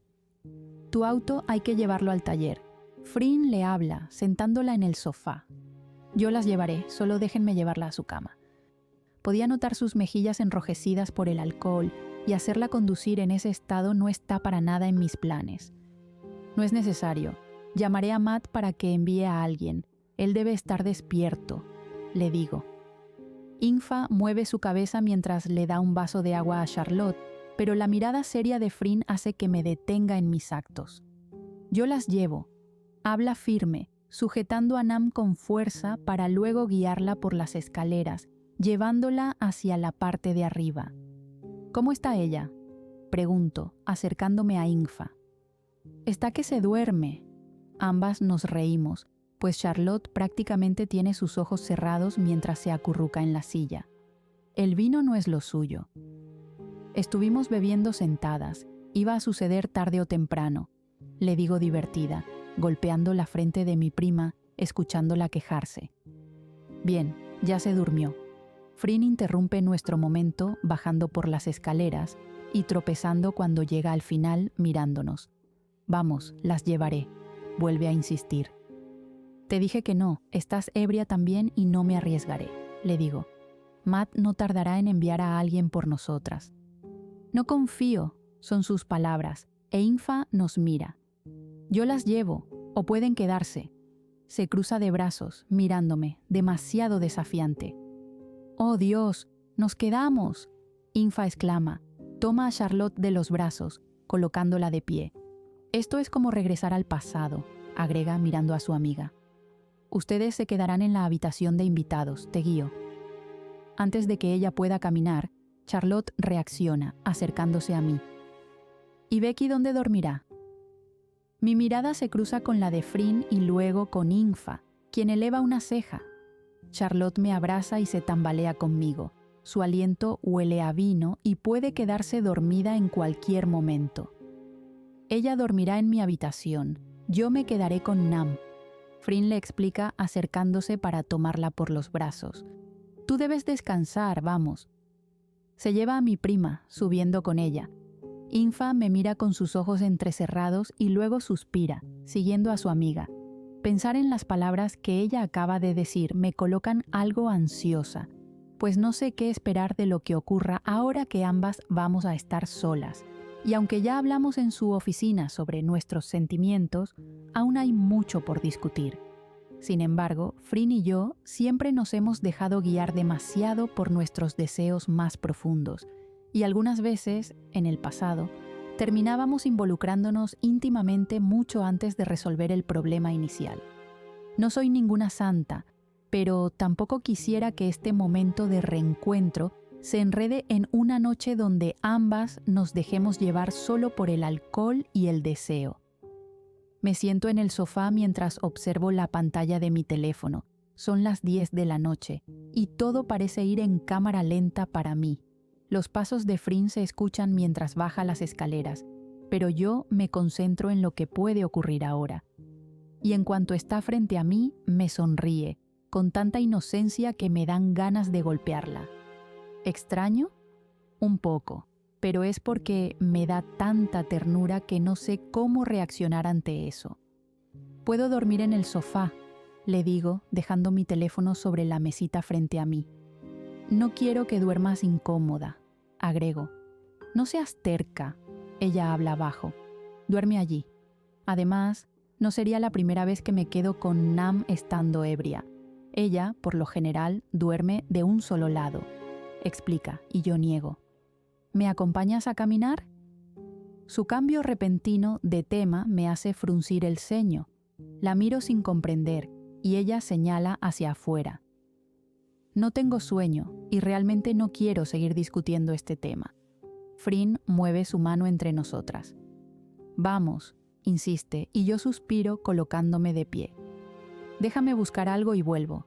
Tu auto hay que llevarlo al taller». Frin le habla, sentándola en el sofá. «Yo las llevaré, solo déjenme llevarla a su cama». Podía notar sus mejillas enrojecidas por el alcohol, y hacerla conducir en ese estado no está para nada en mis planes. «No es necesario. Llamaré a Matt para que envíe a alguien. Él debe estar despierto», le digo. Infa mueve su cabeza mientras le da un vaso de agua a Charlotte, pero la mirada seria de Frin hace que me detenga en mis actos. «Yo las llevo». Habla firme, sujetando a Nam con fuerza para luego guiarla por las escaleras, llevándola hacia la parte de arriba. «¿Cómo está ella?», pregunto, acercándome a Infa. «Está que se duerme». Ambas nos reímos, pues Charlotte prácticamente tiene sus ojos cerrados mientras se acurruca en la silla. El vino no es lo suyo. Estuvimos bebiendo sentadas. Iba a suceder tarde o temprano, le digo divertida, golpeando la frente de mi prima, escuchándola quejarse. «Bien, ya se durmió». Frin interrumpe nuestro momento bajando por las escaleras y tropezando cuando llega al final mirándonos. «Vamos, las llevaré», vuelve a insistir. «Te dije que no, estás ebria también y no me arriesgaré», le digo. «Matt no tardará en enviar a alguien por nosotras». «No confío», son sus palabras, e Infa nos mira. «Yo las llevo, o pueden quedarse». Se cruza de brazos, mirándome, demasiado desafiante. «Oh Dios, nos quedamos», Infa exclama. Toma a Charlotte de los brazos, colocándola de pie. Esto es como regresar al pasado, agrega mirando a su amiga. Ustedes se quedarán en la habitación de invitados, te guío. Antes de que ella pueda caminar, Charlotte reacciona, acercándose a mí. ¿Y Becky dónde dormirá? Mi mirada se cruza con la de Frin y luego con Infa, quien eleva una ceja. Charlotte me abraza y se tambalea conmigo. Su aliento huele a vino y puede quedarse dormida en cualquier momento. Ella dormirá en mi habitación. Yo me quedaré con Nam. Frin le explica acercándose para tomarla por los brazos. Tú debes descansar, vamos. Se lleva a mi prima, subiendo con ella. Infa me mira con sus ojos entrecerrados y luego suspira, siguiendo a su amiga. Pensar en las palabras que ella acaba de decir me colocan algo ansiosa, pues no sé qué esperar de lo que ocurra ahora que ambas vamos a estar solas. Y aunque ya hablamos en su oficina sobre nuestros sentimientos, aún hay mucho por discutir. Sin embargo, Frin y yo siempre nos hemos dejado guiar demasiado por nuestros deseos más profundos, y algunas veces, en el pasado, terminábamos involucrándonos íntimamente mucho antes de resolver el problema inicial. No soy ninguna santa, pero tampoco quisiera que este momento de reencuentro se enrede en una noche donde ambas nos dejemos llevar solo por el alcohol y el deseo. Me siento en el sofá mientras observo la pantalla de mi teléfono. Son las 10 de la noche y todo parece ir en cámara lenta para mí. Los pasos de Frin se escuchan mientras baja las escaleras, pero yo me concentro en lo que puede ocurrir ahora. Y en cuanto está frente a mí, me sonríe, con tanta inocencia que me dan ganas de golpearla. ¿Extraño? Un poco, pero es porque me da tanta ternura que no sé cómo reaccionar ante eso. Puedo dormir en el sofá, le digo, dejando mi teléfono sobre la mesita frente a mí. No quiero que duermas incómoda, agrego. No seas terca, ella habla bajo. Duerme allí. Además, no sería la primera vez que me quedo con Nam estando ebria. Ella, por lo general, duerme de un solo lado, explica, y yo niego. ¿Me acompañas a caminar? Su cambio repentino de tema me hace fruncir el ceño. La miro sin comprender, y ella señala hacia afuera. No tengo sueño y realmente no quiero seguir discutiendo este tema. Frin mueve su mano entre nosotras. Vamos, insiste, y yo suspiro colocándome de pie. Déjame buscar algo y vuelvo.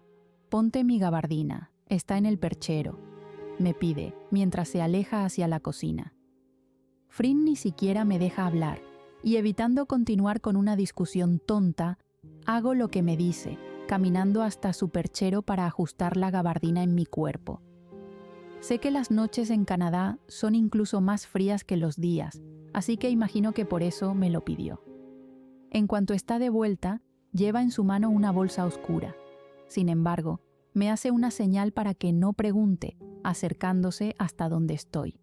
Ponte mi gabardina, está en el perchero, me pide, mientras se aleja hacia la cocina. Frin ni siquiera me deja hablar, y evitando continuar con una discusión tonta, hago lo que me dice, caminando hasta su perchero para ajustar la gabardina en mi cuerpo. Sé que las noches en Canadá son incluso más frías que los días, así que imagino que por eso me lo pidió. En cuanto está de vuelta, lleva en su mano una bolsa oscura. Sin embargo, me hace una señal para que no pregunte, acercándose hasta donde estoy.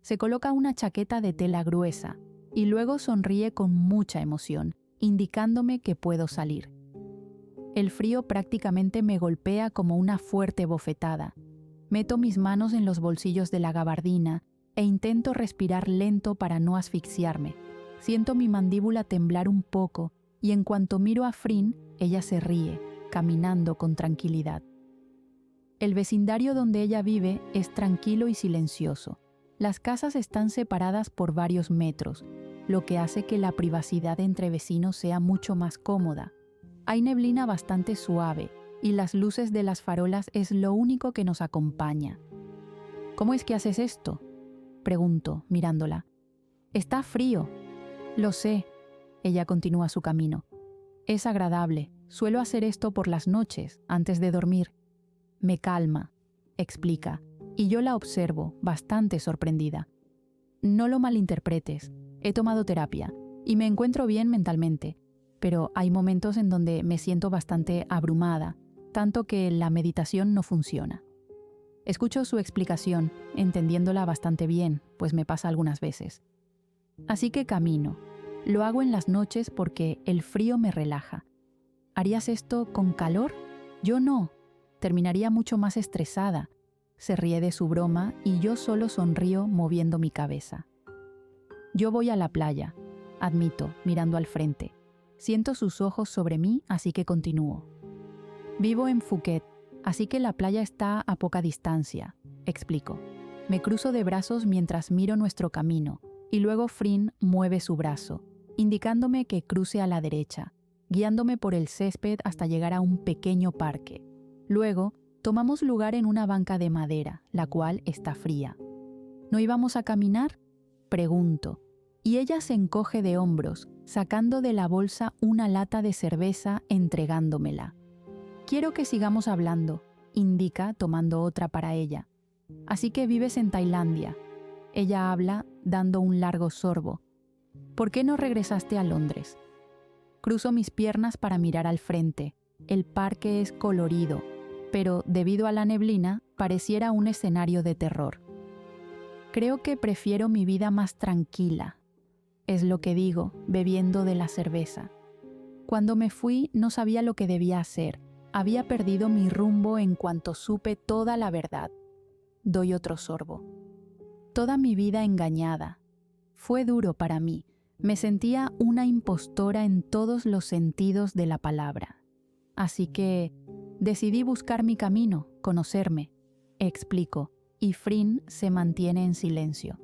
Se coloca una chaqueta de tela gruesa y luego sonríe con mucha emoción, indicándome que puedo salir. El frío prácticamente me golpea como una fuerte bofetada. Meto mis manos en los bolsillos de la gabardina e intento respirar lento para no asfixiarme. Siento mi mandíbula temblar un poco y en cuanto miro a Frin, ella se ríe, caminando con tranquilidad. El vecindario donde ella vive es tranquilo y silencioso. Las casas están separadas por varios metros, lo que hace que la privacidad entre vecinos sea mucho más cómoda. Hay neblina bastante suave y las luces de las farolas es lo único que nos acompaña. ¿Cómo es que haces esto?, pregunto, mirándola. Está frío. Lo sé. Ella continúa su camino. Es agradable. Suelo hacer esto por las noches, antes de dormir. Me calma, explica, y yo la observo, bastante sorprendida. No lo malinterpretes. He tomado terapia y me encuentro bien mentalmente, pero hay momentos en donde me siento bastante abrumada, tanto que la meditación no funciona. Escucho su explicación, entendiéndola bastante bien, pues me pasa algunas veces. Así que camino. Lo hago en las noches porque el frío me relaja. ¿Harías esto con calor? Yo no. Terminaría mucho más estresada. Se ríe de su broma y yo solo sonrío moviendo mi cabeza. Yo voy a la playa, admito, mirando al frente. Siento sus ojos sobre mí, así que continúo. Vivo en Phuket, así que la playa está a poca distancia, explico. Me cruzo de brazos mientras miro nuestro camino, y luego Frin mueve su brazo, indicándome que cruce a la derecha, guiándome por el césped hasta llegar a un pequeño parque. Luego, tomamos lugar en una banca de madera, la cual está fría. ¿No íbamos a caminar?, pregunto, y ella se encoge de hombros, sacando de la bolsa una lata de cerveza entregándomela. Quiero que sigamos hablando, indica tomando otra para ella. Así que vives en Tailandia. Ella habla dando un largo sorbo. ¿Por qué no regresaste a Londres? Cruzo mis piernas para mirar al frente. El parque es colorido, pero debido a la neblina, pareciera un escenario de terror. Creo que prefiero mi vida más tranquila. Es lo que digo, bebiendo de la cerveza. Cuando me fui, no sabía lo que debía hacer. Había perdido mi rumbo en cuanto supe toda la verdad. Doy otro sorbo. Toda mi vida engañada. Fue duro para mí. Me sentía una impostora en todos los sentidos de la palabra. Así que decidí buscar mi camino, conocerme. Explico, y Frin se mantiene en silencio.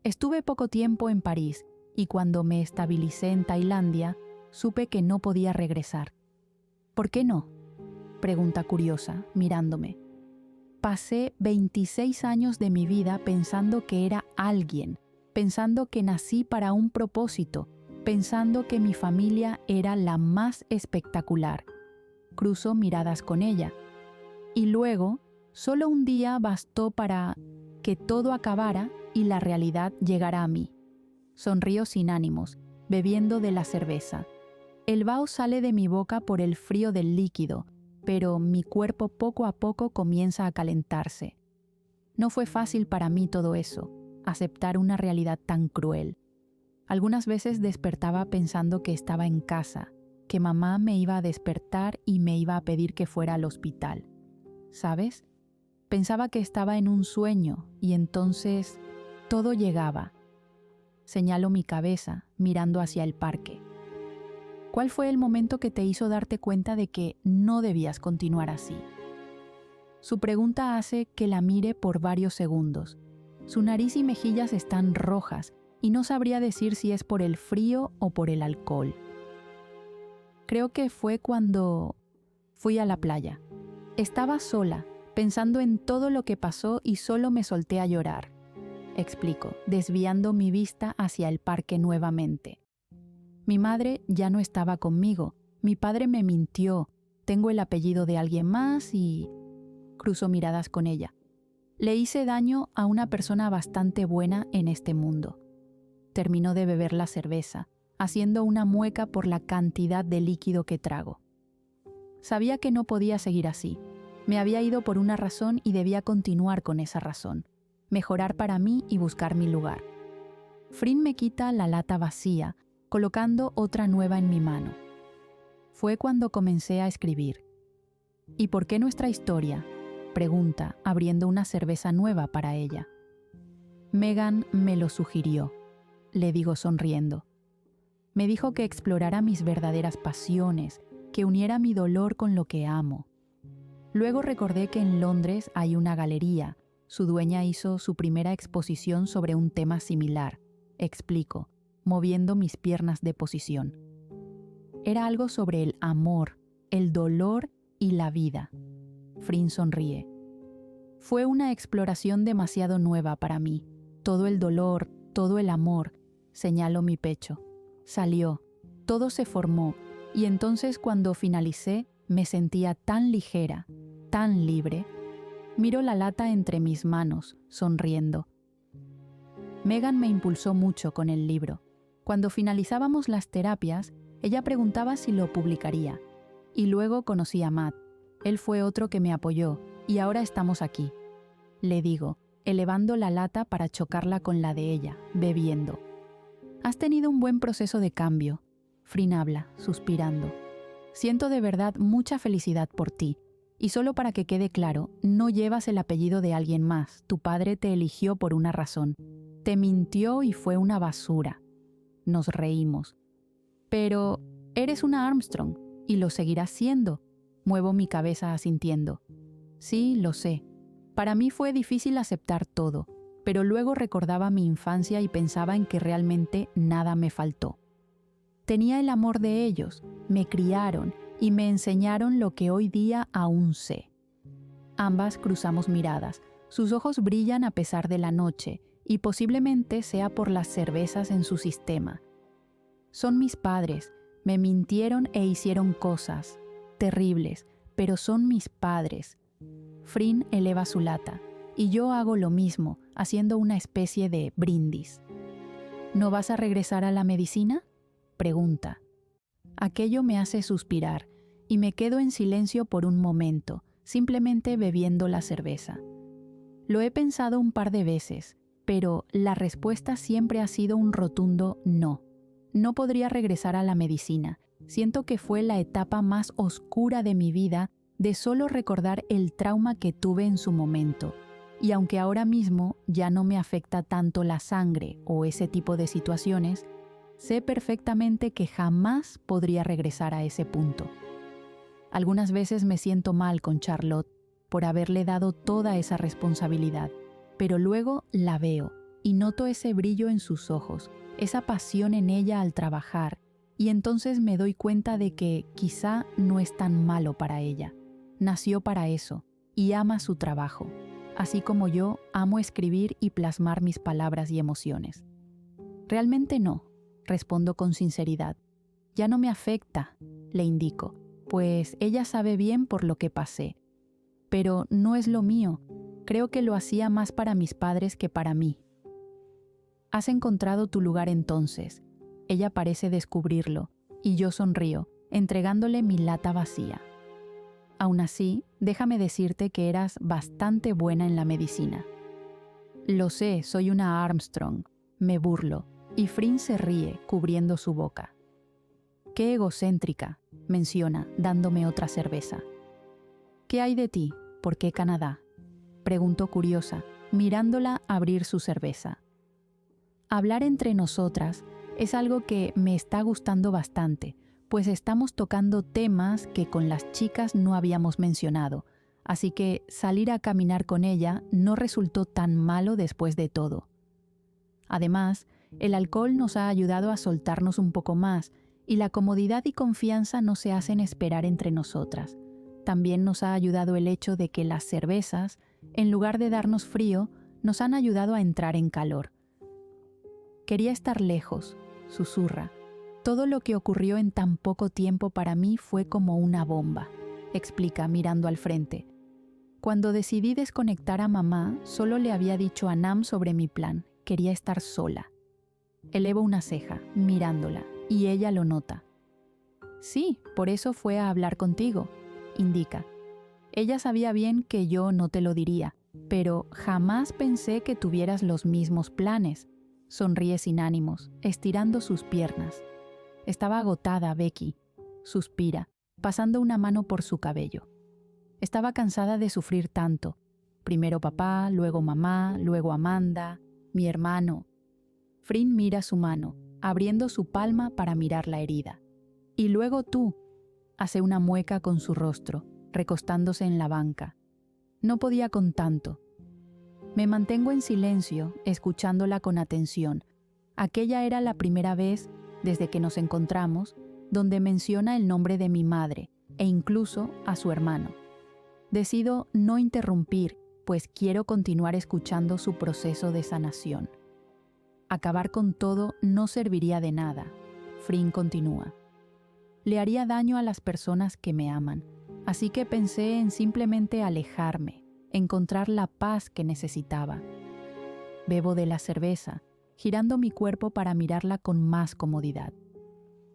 Estuve poco tiempo en París y cuando me estabilicé en Tailandia, supe que no podía regresar. ¿Por qué no?, pregunta curiosa, mirándome. Pasé 26 años de mi vida pensando que era alguien, pensando que nací para un propósito, pensando que mi familia era la más espectacular. Cruzo miradas con ella. Y luego, solo un día bastó para que todo acabara y la realidad llegara a mí. Sonrío sin ánimos, bebiendo de la cerveza. El vaho sale de mi boca por el frío del líquido, pero mi cuerpo poco a poco comienza a calentarse. No fue fácil para mí todo eso, aceptar una realidad tan cruel. Algunas veces despertaba pensando que estaba en casa, que mamá me iba a despertar y me iba a pedir que fuera al hospital. ¿Sabes? Pensaba que estaba en un sueño y entonces todo llegaba. Señalo mi cabeza, mirando hacia el parque. ¿Cuál fue el momento que te hizo darte cuenta de que no debías continuar así? Su pregunta hace que la mire por varios segundos. Su nariz y mejillas están rojas y no sabría decir si es por el frío o por el alcohol. Creo que fue cuando fui a la playa. Estaba sola, pensando en todo lo que pasó y solo me solté a llorar. Explico, desviando mi vista hacia el parque nuevamente. Mi madre ya no estaba conmigo. Mi padre me mintió. Tengo el apellido de alguien más y... Cruzo miradas con ella. Le hice daño a una persona bastante buena en este mundo. Terminó de beber la cerveza, haciendo una mueca por la cantidad de líquido que trago. Sabía que no podía seguir así. Me había ido por una razón y debía continuar con esa razón. Mejorar para mí y buscar mi lugar. Frin me quita la lata vacía, colocando otra nueva en mi mano. Fue cuando comencé a escribir. ¿Y por qué nuestra historia?, pregunta, abriendo una cerveza nueva para ella. Megan me lo sugirió, le digo sonriendo. Me dijo que explorara mis verdaderas pasiones, que uniera mi dolor con lo que amo. Luego recordé que en Londres hay una galería. Su dueña hizo su primera exposición sobre un tema similar. Explico, moviendo mis piernas de posición. Era algo sobre el amor, el dolor y la vida. Frin sonríe. Fue una exploración demasiado nueva para mí. Todo el dolor, todo el amor. Señalo mi pecho. Salió, todo se formó, y entonces cuando finalicé me sentía tan ligera, tan libre. Miro la lata entre mis manos, sonriendo. Megan me impulsó mucho con el libro. Cuando finalizábamos las terapias, ella preguntaba si lo publicaría. Y luego conocí a Matt. Él fue otro que me apoyó, y ahora estamos aquí. Le digo, elevando la lata para chocarla con la de ella, bebiendo. Has tenido un buen proceso de cambio. Frin habla, suspirando. Siento de verdad mucha felicidad por ti. Y solo para que quede claro, no llevas el apellido de alguien más. Tu padre te eligió por una razón. Te mintió y fue una basura. Nos reímos. Pero eres una Armstrong y lo seguirás siendo. Muevo mi cabeza asintiendo. Sí, lo sé. Para mí fue difícil aceptar todo, pero luego recordaba mi infancia y pensaba en que realmente nada me faltó. Tenía el amor de ellos, me criaron y me enseñaron lo que hoy día aún sé. Ambas cruzamos miradas. Sus ojos brillan a pesar de la noche y posiblemente sea por las cervezas en su sistema. Son mis padres, me mintieron e hicieron cosas terribles, pero son mis padres. Frin eleva su lata y yo hago lo mismo, haciendo una especie de brindis. ¿No vas a regresar a la medicina?, pregunta. Aquello me hace suspirar y me quedo en silencio por un momento, simplemente bebiendo la cerveza. Lo he pensado un par de veces, pero la respuesta siempre ha sido un rotundo no. No podría regresar a la medicina. Siento que fue la etapa más oscura de mi vida de solo recordar el trauma que tuve en su momento. Y aunque ahora mismo ya no me afecta tanto la sangre o ese tipo de situaciones, sé perfectamente que jamás podría regresar a ese punto. Algunas veces me siento mal con Charlotte por haberle dado toda esa responsabilidad, pero luego la veo y noto ese brillo en sus ojos, esa pasión en ella al trabajar, y entonces me doy cuenta de que quizá no es tan malo para ella. Nació para eso y ama su trabajo, así como yo amo escribir y plasmar mis palabras y emociones. Realmente no, respondo con sinceridad. Ya no me afecta, le indico, pues ella sabe bien por lo que pasé. Pero no es lo mío, creo que lo hacía más para mis padres que para mí. Has encontrado tu lugar entonces. Ella parece descubrirlo, y yo sonrío, entregándole mi lata vacía. Aún así, déjame decirte que eras bastante buena en la medicina. Lo sé, soy una Armstrong, me burlo, y Frin se ríe, cubriendo su boca. Qué egocéntrica, menciona, dándome otra cerveza. ¿Qué hay de ti? ¿Por qué Canadá?, preguntó curiosa, mirándola abrir su cerveza. Hablar entre nosotras es algo que me está gustando bastante, pues estamos tocando temas que con las chicas no habíamos mencionado, así que salir a caminar con ella no resultó tan malo después de todo. Además, el alcohol nos ha ayudado a soltarnos un poco más y la comodidad y confianza no se hacen esperar entre nosotras. También nos ha ayudado el hecho de que las cervezas, en lugar de darnos frío, nos han ayudado a entrar en calor. Quería estar lejos, susurra. Todo lo que ocurrió en tan poco tiempo para mí fue como una bomba, explica mirando al frente. Cuando decidí desconectar a mamá, solo le había dicho a Nam sobre mi plan. Quería estar sola. Elevo una ceja, mirándola, y ella lo nota. Sí, por eso fue a hablar contigo, indica. Ella sabía bien que yo no te lo diría, pero jamás pensé que tuvieras los mismos planes. Sonríe sin ánimos, estirando sus piernas. Estaba agotada, Becky, suspira, pasando una mano por su cabello. Estaba cansada de sufrir tanto. Primero papá, luego mamá, luego Amanda, mi hermano. Frin mira su mano, abriendo su palma para mirar la herida. Y luego tú. Hace una mueca con su rostro, recostándose en la banca. No podía con tanto. Me mantengo en silencio, escuchándola con atención. Aquella era la primera vez, desde que nos encontramos, donde menciona el nombre de mi madre, e incluso a su hermano. Decido no interrumpir, pues quiero continuar escuchando su proceso de sanación. Acabar con todo no serviría de nada. Frin continúa. Le haría daño a las personas que me aman, así que pensé en simplemente alejarme, encontrar la paz que necesitaba. Bebo de la cerveza, girando mi cuerpo para mirarla con más comodidad.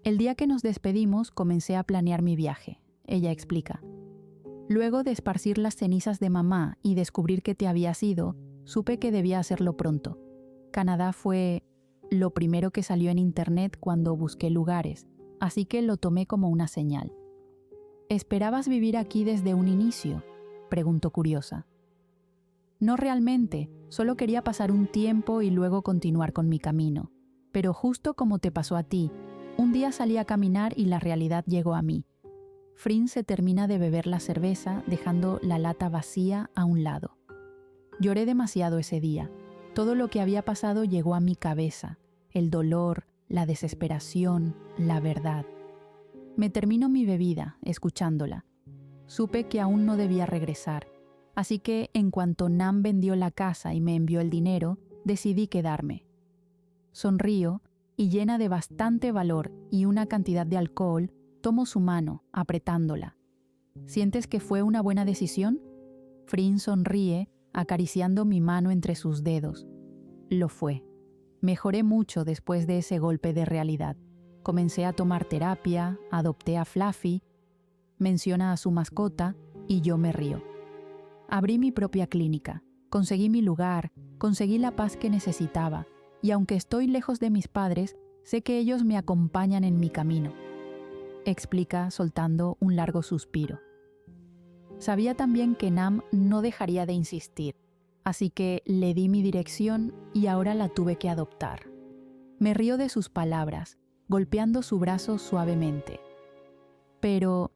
El día que nos despedimos comencé a planear mi viaje, ella explica. Luego de esparcir las cenizas de mamá y descubrir que te habías ido, supe que debía hacerlo pronto. Canadá fue lo primero que salió en internet cuando busqué lugares, así que lo tomé como una señal. ¿Esperabas vivir aquí desde un inicio?, preguntó curiosa. No realmente, solo quería pasar un tiempo y luego continuar con mi camino. Pero justo como te pasó a ti, un día salí a caminar y la realidad llegó a mí. Frin se termina de beber la cerveza, dejando la lata vacía a un lado. Lloré demasiado ese día. Todo lo que había pasado llegó a mi cabeza. El dolor, la desesperación, la verdad. Me termino mi bebida, escuchándola. Supe que aún no debía regresar. Así que, en cuanto Nam vendió la casa y me envió el dinero, decidí quedarme. Sonrío y, llena de bastante valor y una cantidad de alcohol, tomo su mano, apretándola. ¿Sientes que fue una buena decisión? Frin sonríe, acariciando mi mano entre sus dedos. Lo fue. Mejoré mucho después de ese golpe de realidad. Comencé a tomar terapia, adopté a Fluffy, menciona a su mascota y yo me río. Abrí mi propia clínica, conseguí mi lugar, conseguí la paz que necesitaba, y aunque estoy lejos de mis padres, sé que ellos me acompañan en mi camino, explica soltando un largo suspiro. Sabía también que Nam no dejaría de insistir, así que le di mi dirección y ahora la tuve que adoptar. Me río de sus palabras, golpeando su brazo suavemente. Pero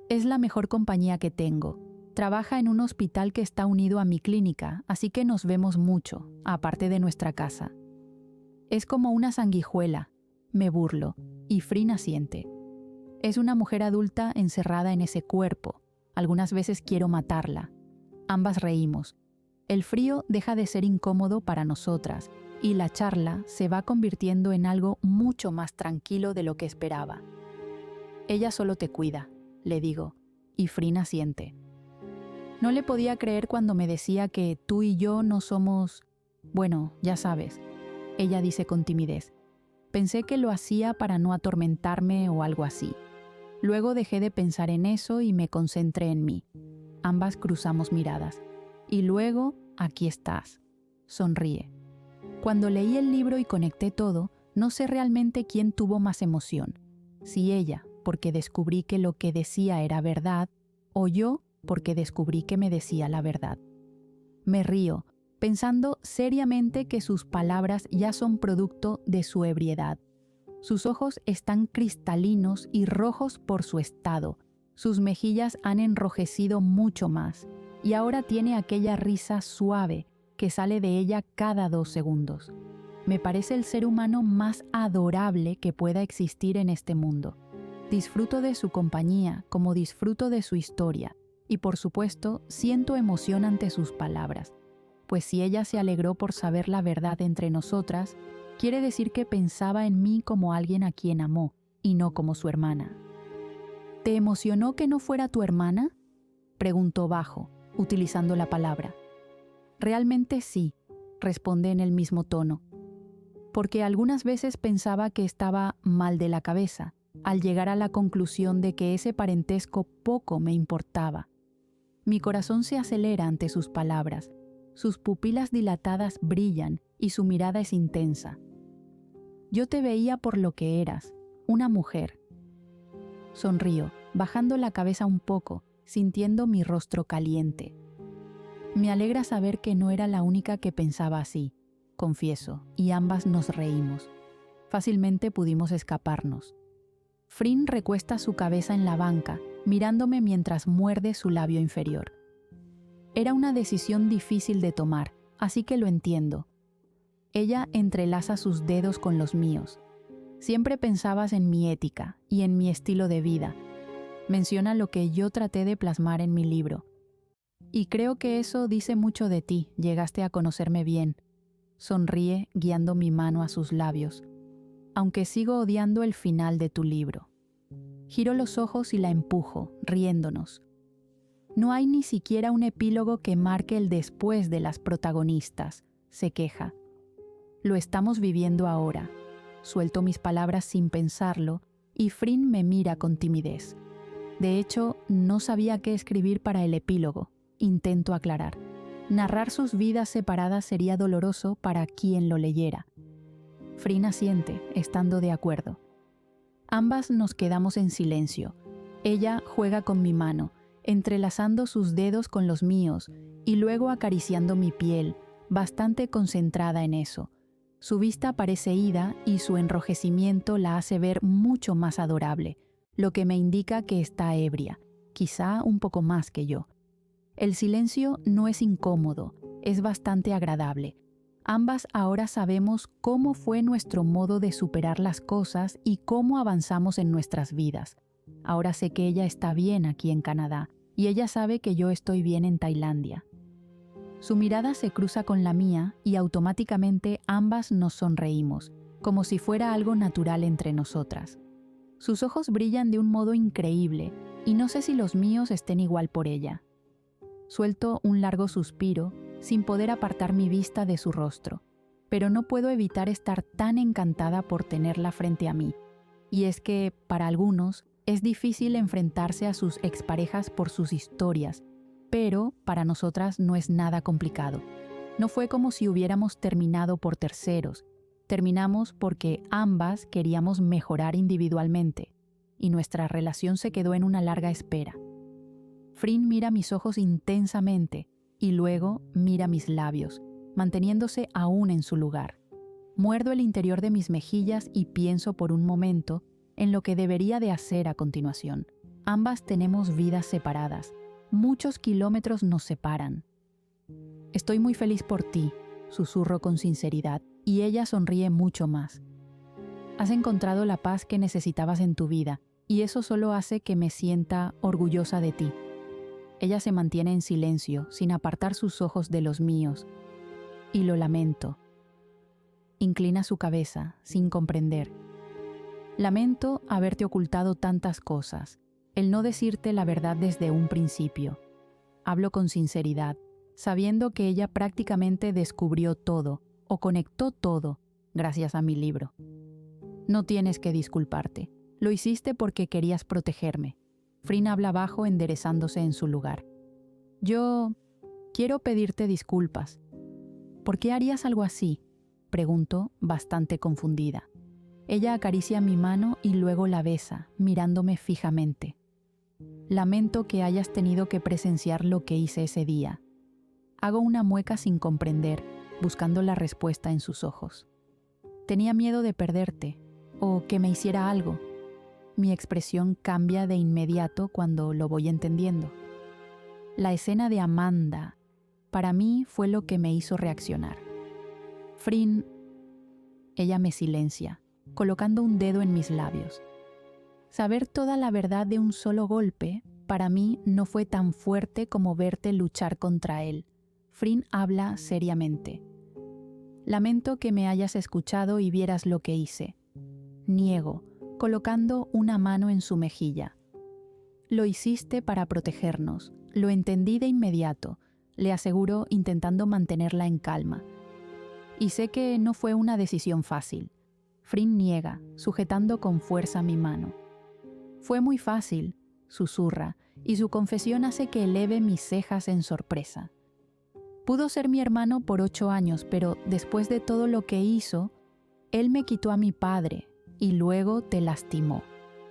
es la mejor compañía que tengo. Trabaja en un hospital que está unido a mi clínica, así que nos vemos mucho, aparte de nuestra casa. Es como una sanguijuela, me burlo, y Frin asiente. Es una mujer adulta encerrada en ese cuerpo. Algunas veces quiero matarla. Ambas reímos. El frío deja de ser incómodo para nosotras, y la charla se va convirtiendo en algo mucho más tranquilo de lo que esperaba. Ella solo te cuida, le digo, y Frin asiente. No le podía creer cuando me decía que tú y yo no somos... Bueno, ya sabes, ella dice con timidez. Pensé que lo hacía para no atormentarme o algo así. Luego dejé de pensar en eso y me concentré en mí. Ambas cruzamos miradas. Y luego, aquí estás. Sonríe. Cuando leí el libro y conecté todo, no sé realmente quién tuvo más emoción. Si ella, porque descubrí que lo que decía era verdad, o yo, porque descubrí que me decía la verdad. Me río, pensando seriamente que sus palabras ya son producto de su ebriedad. Sus ojos están cristalinos y rojos por su estado. Sus mejillas han enrojecido mucho más, y ahora tiene aquella risa suave que sale de ella cada 2 segundos. Me parece el ser humano más adorable que pueda existir en este mundo. Disfruto de su compañía como disfruto de su historia, y por supuesto siento emoción ante sus palabras, pues si ella se alegró por saber la verdad entre nosotras, quiere decir que pensaba en mí como alguien a quien amó, y no como su hermana. ¿Te emocionó que no fuera tu hermana?, preguntó bajo, utilizando la palabra. Realmente sí, responde en el mismo tono, porque algunas veces pensaba que estaba mal de la cabeza, al llegar a la conclusión de que ese parentesco poco me importaba. Mi corazón se acelera ante sus palabras, sus pupilas dilatadas brillan y su mirada es intensa. Yo te veía por lo que eras, una mujer. Sonrío, bajando la cabeza un poco, sintiendo mi rostro caliente. Me alegra saber que no era la única que pensaba así, confieso, y ambas nos reímos. Fácilmente pudimos escaparnos. Frin recuesta su cabeza en la banca, mirándome mientras muerde su labio inferior. Era una decisión difícil de tomar, así que lo entiendo. Ella entrelaza sus dedos con los míos. Siempre pensabas en mi ética y en mi estilo de vida. Menciona lo que yo traté de plasmar en mi libro. Y creo que eso dice mucho de ti, llegaste a conocerme bien. Sonríe guiando mi mano a sus labios, aunque sigo odiando el final de tu libro. Giro los ojos y la empujo, riéndonos. No hay ni siquiera un epílogo que marque el después de las protagonistas, se queja. Lo estamos viviendo ahora. Suelto mis palabras sin pensarlo y Frin me mira con timidez. De hecho, no sabía qué escribir para el epílogo. Intento aclarar. Narrar sus vidas separadas sería doloroso para quien lo leyera. Frin asiente, estando de acuerdo. Ambas nos quedamos en silencio. Ella juega con mi mano, entrelazando sus dedos con los míos y luego acariciando mi piel, bastante concentrada en eso. Su vista parece ida y su enrojecimiento la hace ver mucho más adorable, lo que me indica que está ebria, quizá un poco más que yo. El silencio no es incómodo, es bastante agradable. Ambas ahora sabemos cómo fue nuestro modo de superar las cosas y cómo avanzamos en nuestras vidas. Ahora sé que ella está bien aquí en Canadá y ella sabe que yo estoy bien en Tailandia. Su mirada se cruza con la mía y automáticamente ambas nos sonreímos, como si fuera algo natural entre nosotras. Sus ojos brillan de un modo increíble y no sé si los míos estén igual por ella. Suelto un largo suspiro, sin poder apartar mi vista de su rostro, pero no puedo evitar estar tan encantada por tenerla frente a mí. Y es que, para algunos, es difícil enfrentarse a sus exparejas por sus historias, pero para nosotras no es nada complicado. No fue como si hubiéramos terminado por terceros. Terminamos porque ambas queríamos mejorar individualmente, y nuestra relación se quedó en una larga espera. Frin mira mis ojos intensamente y luego mira mis labios, manteniéndose aún en su lugar. Muerdo el interior de mis mejillas y pienso por un momento en lo que debería de hacer a continuación. Ambas tenemos vidas separadas. Muchos kilómetros nos separan. Estoy muy feliz por ti, susurro con sinceridad, y ella sonríe mucho más. Has encontrado la paz que necesitabas en tu vida, y eso solo hace que me sienta orgullosa de ti. Ella se mantiene en silencio, sin apartar sus ojos de los míos. Y lo lamento. Inclina su cabeza, sin comprender. Lamento haberte ocultado tantas cosas, el no decirte la verdad desde un principio. Hablo con sinceridad, sabiendo que ella prácticamente descubrió todo, o conectó todo, gracias a mi libro. No tienes que disculparte. Lo hiciste porque querías protegerme. Frin habla bajo, enderezándose en su lugar. Yo quiero pedirte disculpas. ¿Por qué harías algo así? Pregunto, bastante confundida. Ella acaricia mi mano y luego la besa, mirándome fijamente. Lamento que hayas tenido que presenciar lo que hice ese día. Hago una mueca sin comprender, buscando la respuesta en sus ojos. Tenía miedo de perderte, o que me hiciera algo. Mi expresión cambia de inmediato cuando lo voy entendiendo. La escena de Amanda, para mí, fue lo que me hizo reaccionar. Frin, ella me silencia, colocando un dedo en mis labios. Saber toda la verdad de un solo golpe, para mí, no fue tan fuerte como verte luchar contra él. Frin habla seriamente. Lamento que me hayas escuchado y vieras lo que hice. Niego, colocando una mano en su mejilla. Lo hiciste para protegernos. Lo entendí de inmediato, le aseguro, intentando mantenerla en calma. Y sé que no fue una decisión fácil. Frin niega, sujetando con fuerza mi mano. Fue muy fácil, susurra, y su confesión hace que eleve mis cejas en sorpresa. Pudo ser mi hermano por 8 años, pero después de todo lo que hizo, él me quitó a mi padre y luego te lastimó.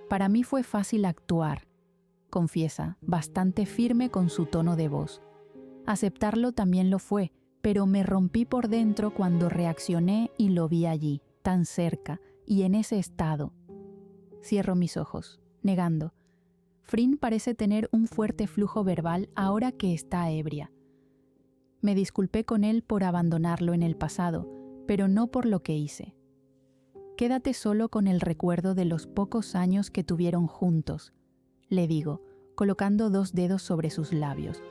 Para mí fue fácil actuar, confiesa, bastante firme con su tono de voz. Aceptarlo también lo fue, pero me rompí por dentro cuando reaccioné y lo vi allí, tan cerca y en ese estado. Cierro mis ojos, negando. Frin parece tener un fuerte flujo verbal ahora que está ebria. Me disculpé con él por abandonarlo en el pasado, pero no por lo que hice. Quédate solo con el recuerdo de los pocos años que tuvieron juntos, le digo, colocando 2 dedos sobre sus labios.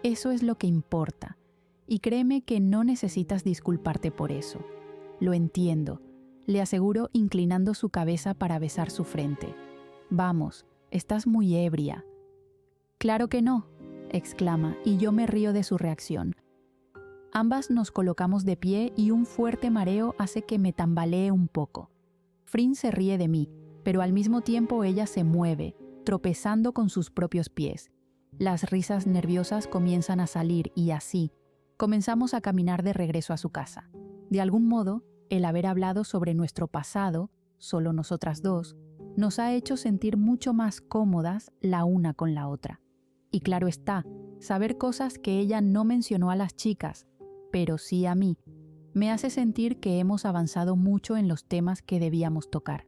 Eso es lo que importa, y créeme que no necesitas disculparte por eso. Lo entiendo, le aseguro inclinando su cabeza para besar su frente. Vamos, estás muy ebria. Claro que no, exclama, y yo me río de su reacción. Ambas nos colocamos de pie y un fuerte mareo hace que me tambalee un poco. Frin se ríe de mí, pero al mismo tiempo ella se mueve, tropezando con sus propios pies. Las risas nerviosas comienzan a salir y así, comenzamos a caminar de regreso a su casa. De algún modo, el haber hablado sobre nuestro pasado, solo nosotras dos, nos ha hecho sentir mucho más cómodas la una con la otra. Y claro está, saber cosas que ella no mencionó a las chicas, pero sí a mí, me hace sentir que hemos avanzado mucho en los temas que debíamos tocar.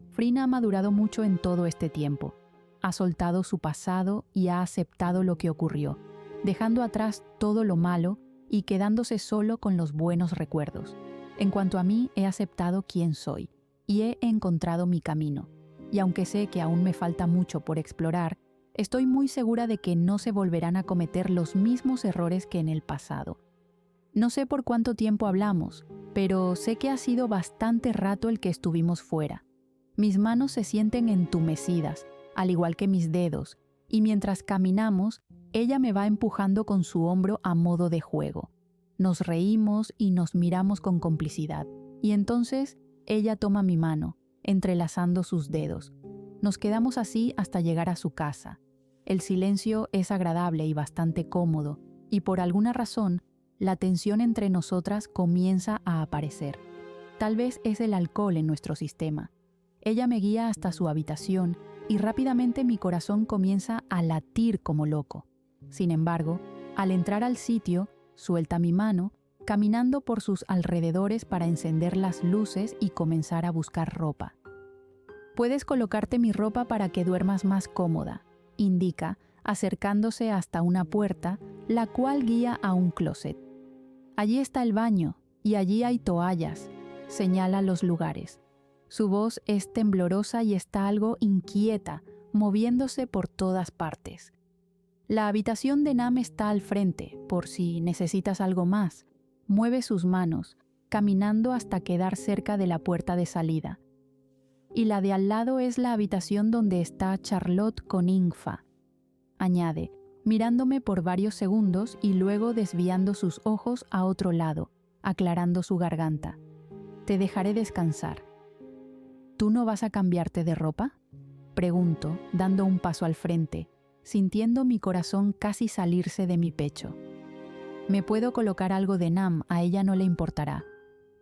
Frin ha madurado mucho en todo este tiempo. Ha soltado su pasado y ha aceptado lo que ocurrió, dejando atrás todo lo malo y quedándose solo con los buenos recuerdos. En cuanto a mí, he aceptado quién soy y he encontrado mi camino. Y aunque sé que aún me falta mucho por explorar, estoy muy segura de que no se volverán a cometer los mismos errores que en el pasado. No sé por cuánto tiempo hablamos, pero sé que ha sido bastante rato el que estuvimos fuera. Mis manos se sienten entumecidas, al igual que mis dedos, y mientras caminamos, ella me va empujando con su hombro a modo de juego. Nos reímos y nos miramos con complicidad, y entonces ella toma mi mano, entrelazando sus dedos. Nos quedamos así hasta llegar a su casa. El silencio es agradable y bastante cómodo, y por alguna razón, la tensión entre nosotras comienza a aparecer. Tal vez es el alcohol en nuestro sistema. Ella me guía hasta su habitación y rápidamente mi corazón comienza a latir como loco. Sin embargo, al entrar al sitio, suelta mi mano, caminando por sus alrededores para encender las luces y comenzar a buscar ropa. «Puedes colocarte mi ropa para que duermas más cómoda», indica, acercándose hasta una puerta, la cual guía a un closet. «Allí está el baño, y allí hay toallas», señala los lugares. Su voz es temblorosa y está algo inquieta, moviéndose por todas partes. La habitación de Nam está al frente, por si necesitas algo más. Mueve sus manos, caminando hasta quedar cerca de la puerta de salida. Y la de al lado es la habitación donde está Charlotte con Ingfa. Añade, mirándome por varios segundos y luego desviando sus ojos a otro lado, aclarando su garganta. «Te dejaré descansar». «¿Tú no vas a cambiarte de ropa?», pregunto, dando un paso al frente, sintiendo mi corazón casi salirse de mi pecho. «Me puedo colocar algo de Nam, a ella no le importará».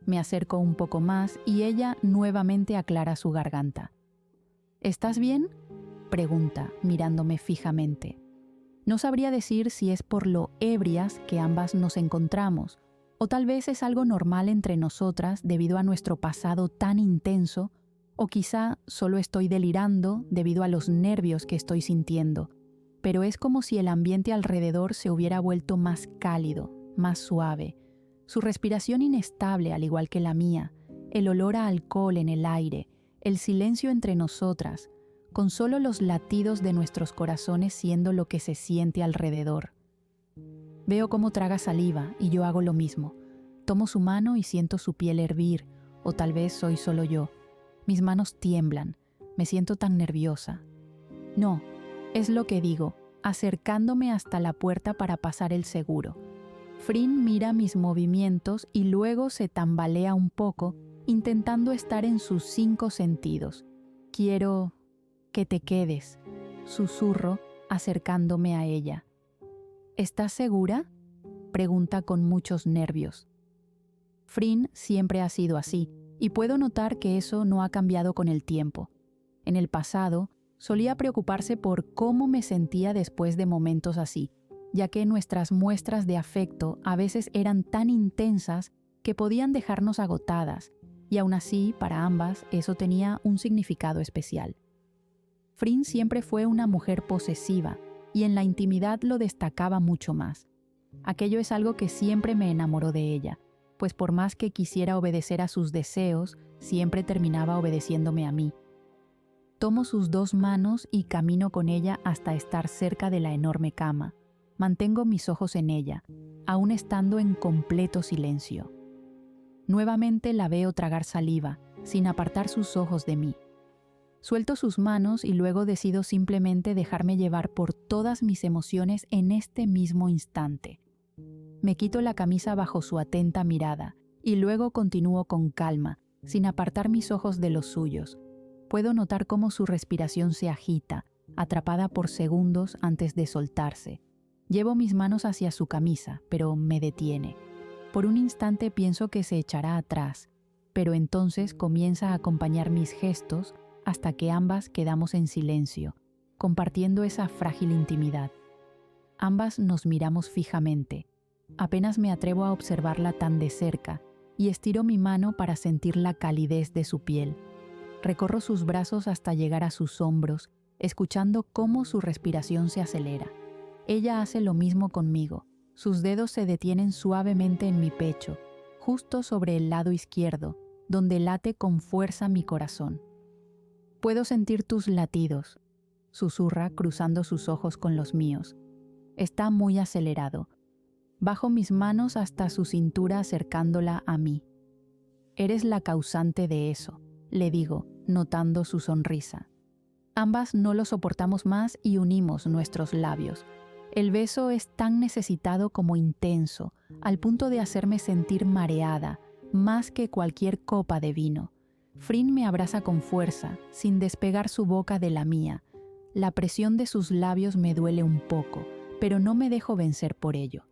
Me acerco un poco más y ella nuevamente aclara su garganta. «¿Estás bien?», pregunta, mirándome fijamente. No sabría decir si es por lo ebrias que ambas nos encontramos, o tal vez es algo normal entre nosotras debido a nuestro pasado tan intenso, o quizá solo estoy delirando debido a los nervios que estoy sintiendo, pero es como si el ambiente alrededor se hubiera vuelto más cálido, más suave, su respiración inestable al igual que la mía, el olor a alcohol en el aire, el silencio entre nosotras, con solo los latidos de nuestros corazones siendo lo que se siente alrededor. Veo cómo traga saliva y yo hago lo mismo. Tomo su mano y siento su piel hervir, o tal vez soy solo yo. Mis manos tiemblan, me siento tan nerviosa. No, es lo que digo, acercándome hasta la puerta para pasar el seguro. Frin mira mis movimientos y luego se tambalea un poco, intentando estar en sus 5 sentidos. «Quiero que te quedes», susurro, acercándome a ella. «¿Estás segura?», pregunta con muchos nervios. Frin siempre ha sido así, y puedo notar que eso no ha cambiado con el tiempo. En el pasado, solía preocuparse por cómo me sentía después de momentos así, ya que nuestras muestras de afecto a veces eran tan intensas que podían dejarnos agotadas, y aún así, para ambas, eso tenía un significado especial. Frin siempre fue una mujer posesiva, y en la intimidad lo destacaba mucho más. Aquello es algo que siempre me enamoró de ella, pues por más que quisiera obedecer a sus deseos, siempre terminaba obedeciéndome a mí. Tomo sus 2 manos y camino con ella hasta estar cerca de la enorme cama. Mantengo mis ojos en ella, aún estando en completo silencio. Nuevamente la veo tragar saliva, sin apartar sus ojos de mí. Suelto sus manos y luego decido simplemente dejarme llevar por todas mis emociones en este mismo instante. Me quito la camisa bajo su atenta mirada y luego continúo con calma, sin apartar mis ojos de los suyos. Puedo notar cómo su respiración se agita, atrapada por segundos antes de soltarse. Llevo mis manos hacia su camisa, pero me detiene. Por un instante pienso que se echará atrás, pero entonces comienza a acompañar mis gestos, hasta que ambas quedamos en silencio, compartiendo esa frágil intimidad. Ambas nos miramos fijamente. Apenas me atrevo a observarla tan de cerca y estiro mi mano para sentir la calidez de su piel. Recorro sus brazos hasta llegar a sus hombros, escuchando cómo su respiración se acelera. Ella hace lo mismo conmigo. Sus dedos se detienen suavemente en mi pecho, justo sobre el lado izquierdo, donde late con fuerza mi corazón. «Puedo sentir tus latidos», susurra cruzando sus ojos con los míos. Está muy acelerado. Bajo mis manos hasta su cintura acercándola a mí. «Eres la causante de eso», le digo, notando su sonrisa. Ambas no lo soportamos más y unimos nuestros labios. El beso es tan necesitado como intenso, al punto de hacerme sentir mareada, más que cualquier copa de vino. Frin me abraza con fuerza, sin despegar su boca de la mía. La presión de sus labios me duele un poco, pero no me dejo vencer por ello.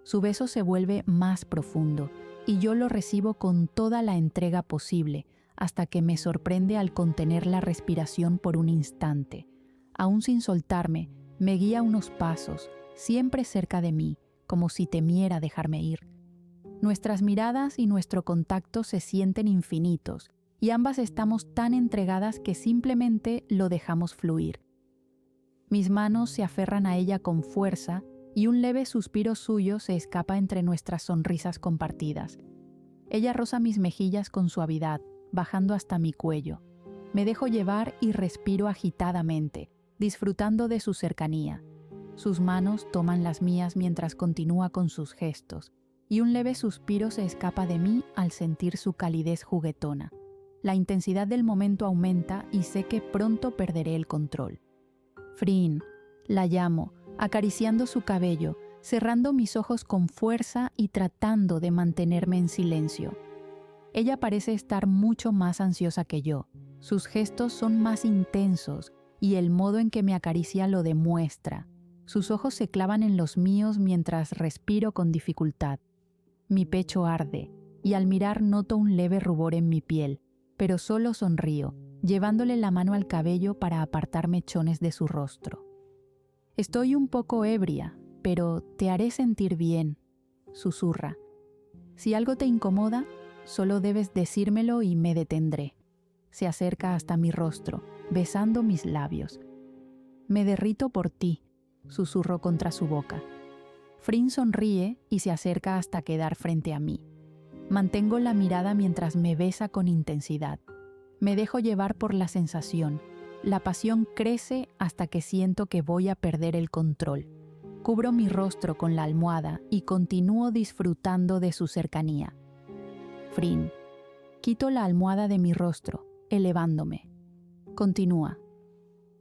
Su beso se vuelve más profundo, y yo lo recibo con toda la entrega posible, hasta que me sorprende al contener la respiración por un instante. Aún sin soltarme, me guía unos pasos, siempre cerca de mí, como si temiera dejarme ir. Nuestras miradas y nuestro contacto se sienten infinitos, y ambas estamos tan entregadas que simplemente lo dejamos fluir. Mis manos se aferran a ella con fuerza, y un leve suspiro suyo se escapa entre nuestras sonrisas compartidas. Ella roza mis mejillas con suavidad, bajando hasta mi cuello. Me dejo llevar y respiro agitadamente, disfrutando de su cercanía. Sus manos toman las mías mientras continúa con sus gestos, y un leve suspiro se escapa de mí al sentir su calidez juguetona. La intensidad del momento aumenta y sé que pronto perderé el control. «Frin», la llamo, acariciando su cabello, cerrando mis ojos con fuerza y tratando de mantenerme en silencio. Ella parece estar mucho más ansiosa que yo. Sus gestos son más intensos y el modo en que me acaricia lo demuestra. Sus ojos se clavan en los míos mientras respiro con dificultad. Mi pecho arde y al mirar noto un leve rubor en mi piel, pero solo sonrío, llevándole la mano al cabello para apartar mechones de su rostro. «Estoy un poco ebria, pero te haré sentir bien», susurra. «Si algo te incomoda, solo debes decírmelo y me detendré». Se acerca hasta mi rostro, besando mis labios. «Me derrito por ti», susurro contra su boca. Frin sonríe y se acerca hasta quedar frente a mí. Mantengo la mirada mientras me besa con intensidad. Me dejo llevar por la sensación. La pasión crece hasta que siento que voy a perder el control. Cubro mi rostro con la almohada y continúo disfrutando de su cercanía. «Frin». Quito la almohada de mi rostro, elevándome. Continúa.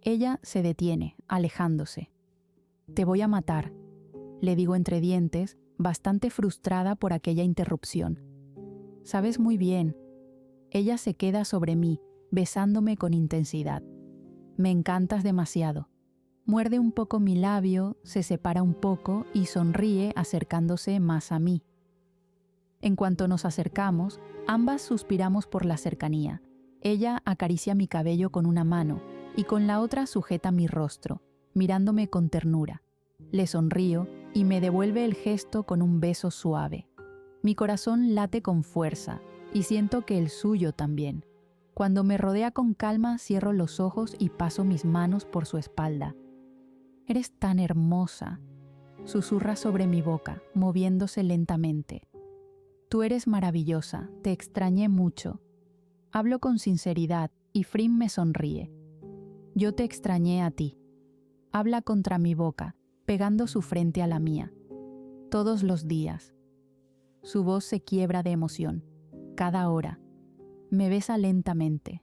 Ella se detiene, alejándose. «Te voy a matar», le digo entre dientes, bastante frustrada por aquella interrupción. «Sabes muy bien». Ella se queda sobre mí, besándome con intensidad. «Me encantas demasiado». Muerde un poco mi labio, se separa un poco y sonríe acercándose más a mí. En cuanto nos acercamos, ambas suspiramos por la cercanía. Ella acaricia mi cabello con una mano y con la otra sujeta mi rostro, mirándome con ternura. Le sonrío y me devuelve el gesto con un beso suave. Mi corazón late con fuerza y siento que el suyo también. Cuando me rodea con calma, cierro los ojos y paso mis manos por su espalda. «Eres tan hermosa», susurra sobre mi boca, moviéndose lentamente. «Tú eres maravillosa, te extrañé mucho». Hablo con sinceridad y Frin me sonríe. «Yo te extrañé a ti». Habla contra mi boca, pegando su frente a la mía. «Todos los días». Su voz se quiebra de emoción. «Cada hora». Me besa lentamente.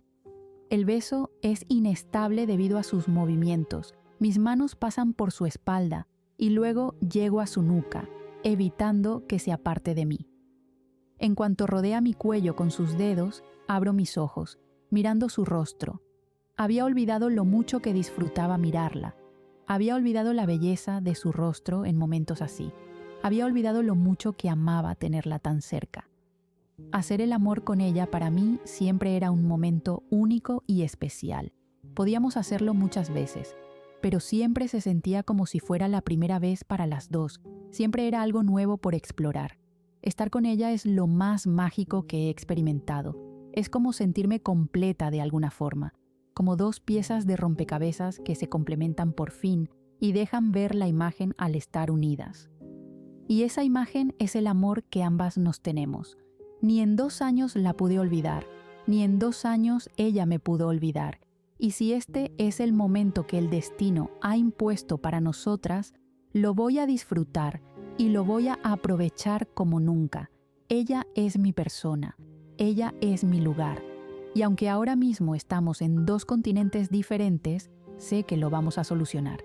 El beso es inestable debido a sus movimientos. Mis manos pasan por su espalda y luego llego a su nuca, evitando que se aparte de mí. En cuanto rodea mi cuello con sus dedos, abro mis ojos, mirando su rostro. Había olvidado lo mucho que disfrutaba mirarla. Había olvidado la belleza de su rostro en momentos así. Había olvidado lo mucho que amaba tenerla tan cerca. Hacer el amor con ella para mí siempre era un momento único y especial. Podíamos hacerlo muchas veces, pero siempre se sentía como si fuera la primera vez para las dos. Siempre era algo nuevo por explorar. Estar con ella es lo más mágico que he experimentado. Es como sentirme completa de alguna forma, como dos piezas de rompecabezas que se complementan por fin y dejan ver la imagen al estar unidas. Y esa imagen es el amor que ambas nos tenemos. Ni en 2 años la pude olvidar, ni en 2 años ella me pudo olvidar. Y si este es el momento que el destino ha impuesto para nosotras, lo voy a disfrutar y lo voy a aprovechar como nunca. Ella es mi persona, ella es mi lugar. Y aunque ahora mismo estamos en 2 continentes diferentes, sé que lo vamos a solucionar.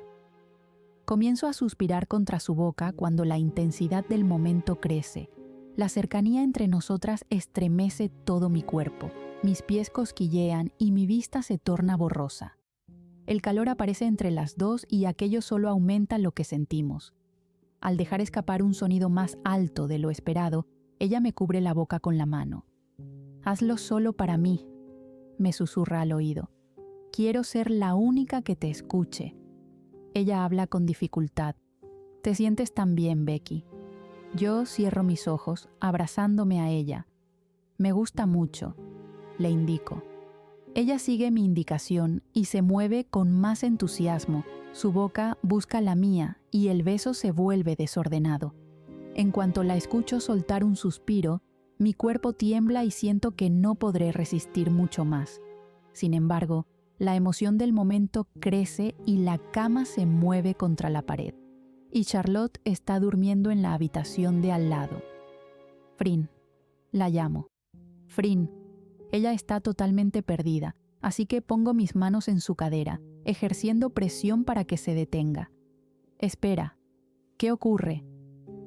Comienzo a suspirar contra su boca cuando la intensidad del momento crece. La cercanía entre nosotras estremece todo mi cuerpo. Mis pies cosquillean y mi vista se torna borrosa. El calor aparece entre las dos y aquello solo aumenta lo que sentimos. Al dejar escapar un sonido más alto de lo esperado, ella me cubre la boca con la mano. «Hazlo solo para mí», me susurra al oído. «Quiero ser la única que te escuche». Ella habla con dificultad. «¿Te sientes tan bien, Becky?» Yo cierro mis ojos, abrazándome a ella. «Me gusta mucho», le indico. Ella sigue mi indicación y se mueve con más entusiasmo. Su boca busca la mía y el beso se vuelve desordenado. En cuanto la escucho soltar un suspiro, mi cuerpo tiembla y siento que no podré resistir mucho más. Sin embargo, la emoción del momento crece y la cama se mueve contra la pared. Y Charlotte está durmiendo en la habitación de al lado. «Frin», la llamo. «Frin». Ella está totalmente perdida, así que pongo mis manos en su cadera, ejerciendo presión para que se detenga. «Espera. ¿Qué ocurre?»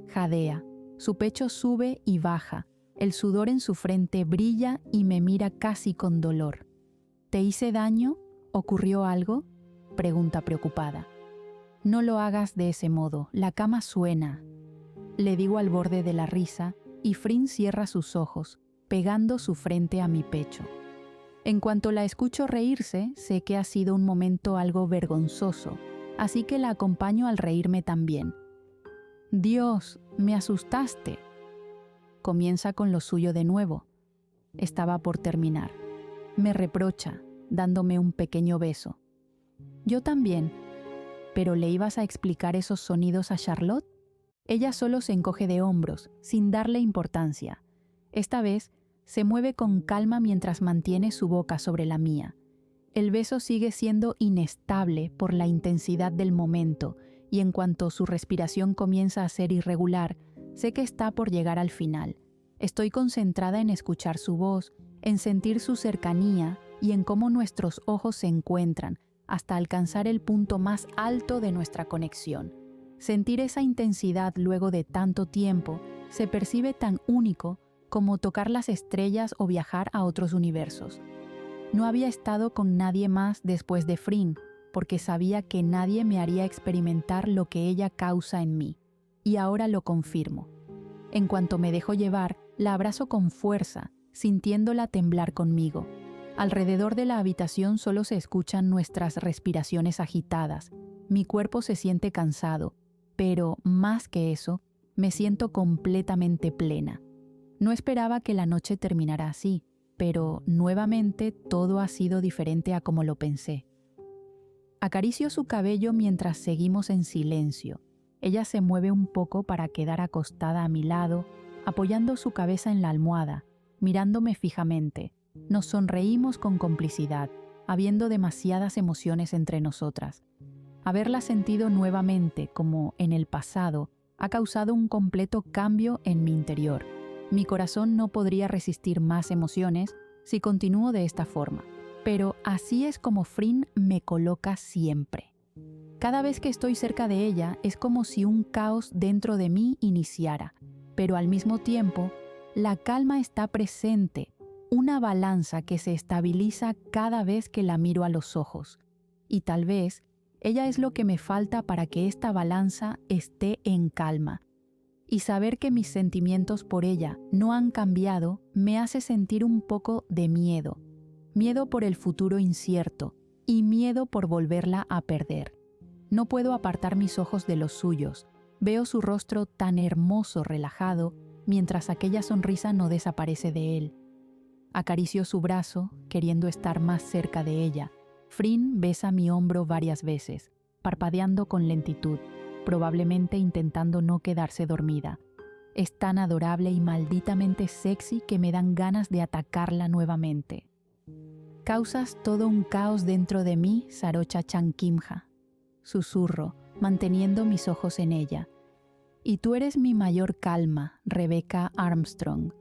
Jadea. Su pecho sube y baja. El sudor en su frente brilla y me mira casi con dolor. «¿Te hice daño? ¿Ocurrió algo?», pregunta preocupada. «No lo hagas de ese modo, la cama suena», le digo al borde de la risa, y Frin cierra sus ojos, pegando su frente a mi pecho. En cuanto la escucho reírse, sé que ha sido un momento algo vergonzoso, así que la acompaño al reírme también. «Dios, me asustaste». Comienza con lo suyo de nuevo. Estaba por terminar. Me reprocha, dándome un pequeño beso. «Yo también». «¿Pero le ibas a explicar esos sonidos a Charlotte?». Ella solo se encoge de hombros, sin darle importancia. Esta vez, se mueve con calma mientras mantiene su boca sobre la mía. El beso sigue siendo inestable por la intensidad del momento, y en cuanto su respiración comienza a ser irregular, sé que está por llegar al final. Estoy concentrada en escuchar su voz, en sentir su cercanía y en cómo nuestros ojos se encuentran hasta alcanzar el punto más alto de nuestra conexión. Sentir esa intensidad luego de tanto tiempo se percibe tan único como tocar las estrellas o viajar a otros universos. No había estado con nadie más después de Frin, porque sabía que nadie me haría experimentar lo que ella causa en mí, y ahora lo confirmo. En cuanto me dejo llevar, la abrazo con fuerza, sintiéndola temblar conmigo. Alrededor de la habitación solo se escuchan nuestras respiraciones agitadas. Mi cuerpo se siente cansado, pero más que eso, me siento completamente plena. No esperaba que la noche terminara así, pero nuevamente todo ha sido diferente a como lo pensé. Acaricio su cabello mientras seguimos en silencio. Ella se mueve un poco para quedar acostada a mi lado, apoyando su cabeza en la almohada, mirándome fijamente. Nos sonreímos con complicidad, habiendo demasiadas emociones entre nosotras. Haberla sentido nuevamente, como en el pasado, ha causado un completo cambio en mi interior. Mi corazón no podría resistir más emociones si continúo de esta forma, pero así es como Frin me coloca siempre. Cada vez que estoy cerca de ella es como si un caos dentro de mí iniciara, pero al mismo tiempo, la calma está presente, una balanza que se estabiliza cada vez que la miro a los ojos. Y tal vez, ella es lo que me falta para que esta balanza esté en calma. Y saber que mis sentimientos por ella no han cambiado me hace sentir un poco de miedo. Miedo por el futuro incierto y miedo por volverla a perder. No puedo apartar mis ojos de los suyos. Veo su rostro tan hermoso, relajado, mientras aquella sonrisa no desaparece de él. Acaricio su brazo, queriendo estar más cerca de ella. Frin besa mi hombro varias veces, parpadeando con lentitud, probablemente intentando no quedarse dormida. Es tan adorable y malditamente sexy que me dan ganas de atacarla nuevamente. Causas todo un caos dentro de mí, Sarocha Chankimja. Susurro, manteniendo mis ojos en ella. Y tú eres mi mayor calma, Rebecca Armstrong.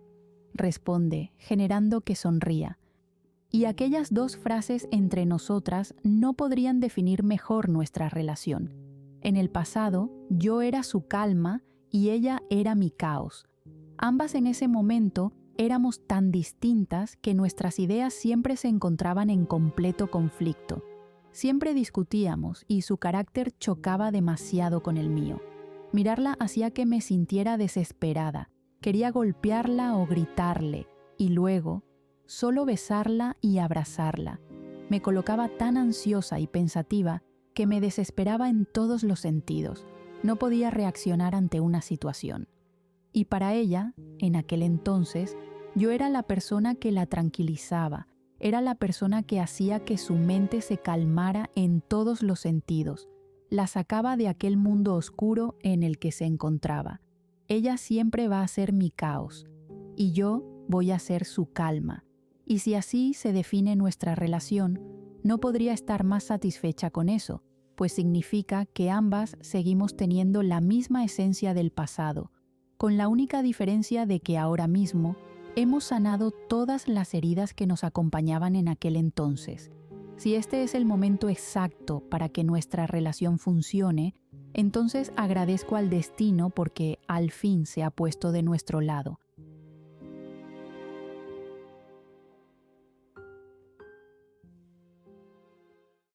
Responde, generando que sonría. Y aquellas dos frases entre nosotras no podrían definir mejor nuestra relación. En el pasado, yo era su calma y ella era mi caos. Ambas en ese momento éramos tan distintas que nuestras ideas siempre se encontraban en completo conflicto. Siempre discutíamos y su carácter chocaba demasiado con el mío. Mirarla hacía que me sintiera desesperada. Quería golpearla o gritarle, y luego solo besarla y abrazarla. Me colocaba tan ansiosa y pensativa que me desesperaba en todos los sentidos. No podía reaccionar ante una situación. Y para ella, en aquel entonces, yo era la persona que la tranquilizaba, era la persona que hacía que su mente se calmara en todos los sentidos, la sacaba de aquel mundo oscuro en el que se encontraba. Ella siempre va a ser mi caos, y yo voy a ser su calma. Y si así se define nuestra relación, no podría estar más satisfecha con eso, pues significa que ambas seguimos teniendo la misma esencia del pasado, con la única diferencia de que ahora mismo hemos sanado todas las heridas que nos acompañaban en aquel entonces. Si este es el momento exacto para que nuestra relación funcione, entonces agradezco al destino porque al fin se ha puesto de nuestro lado.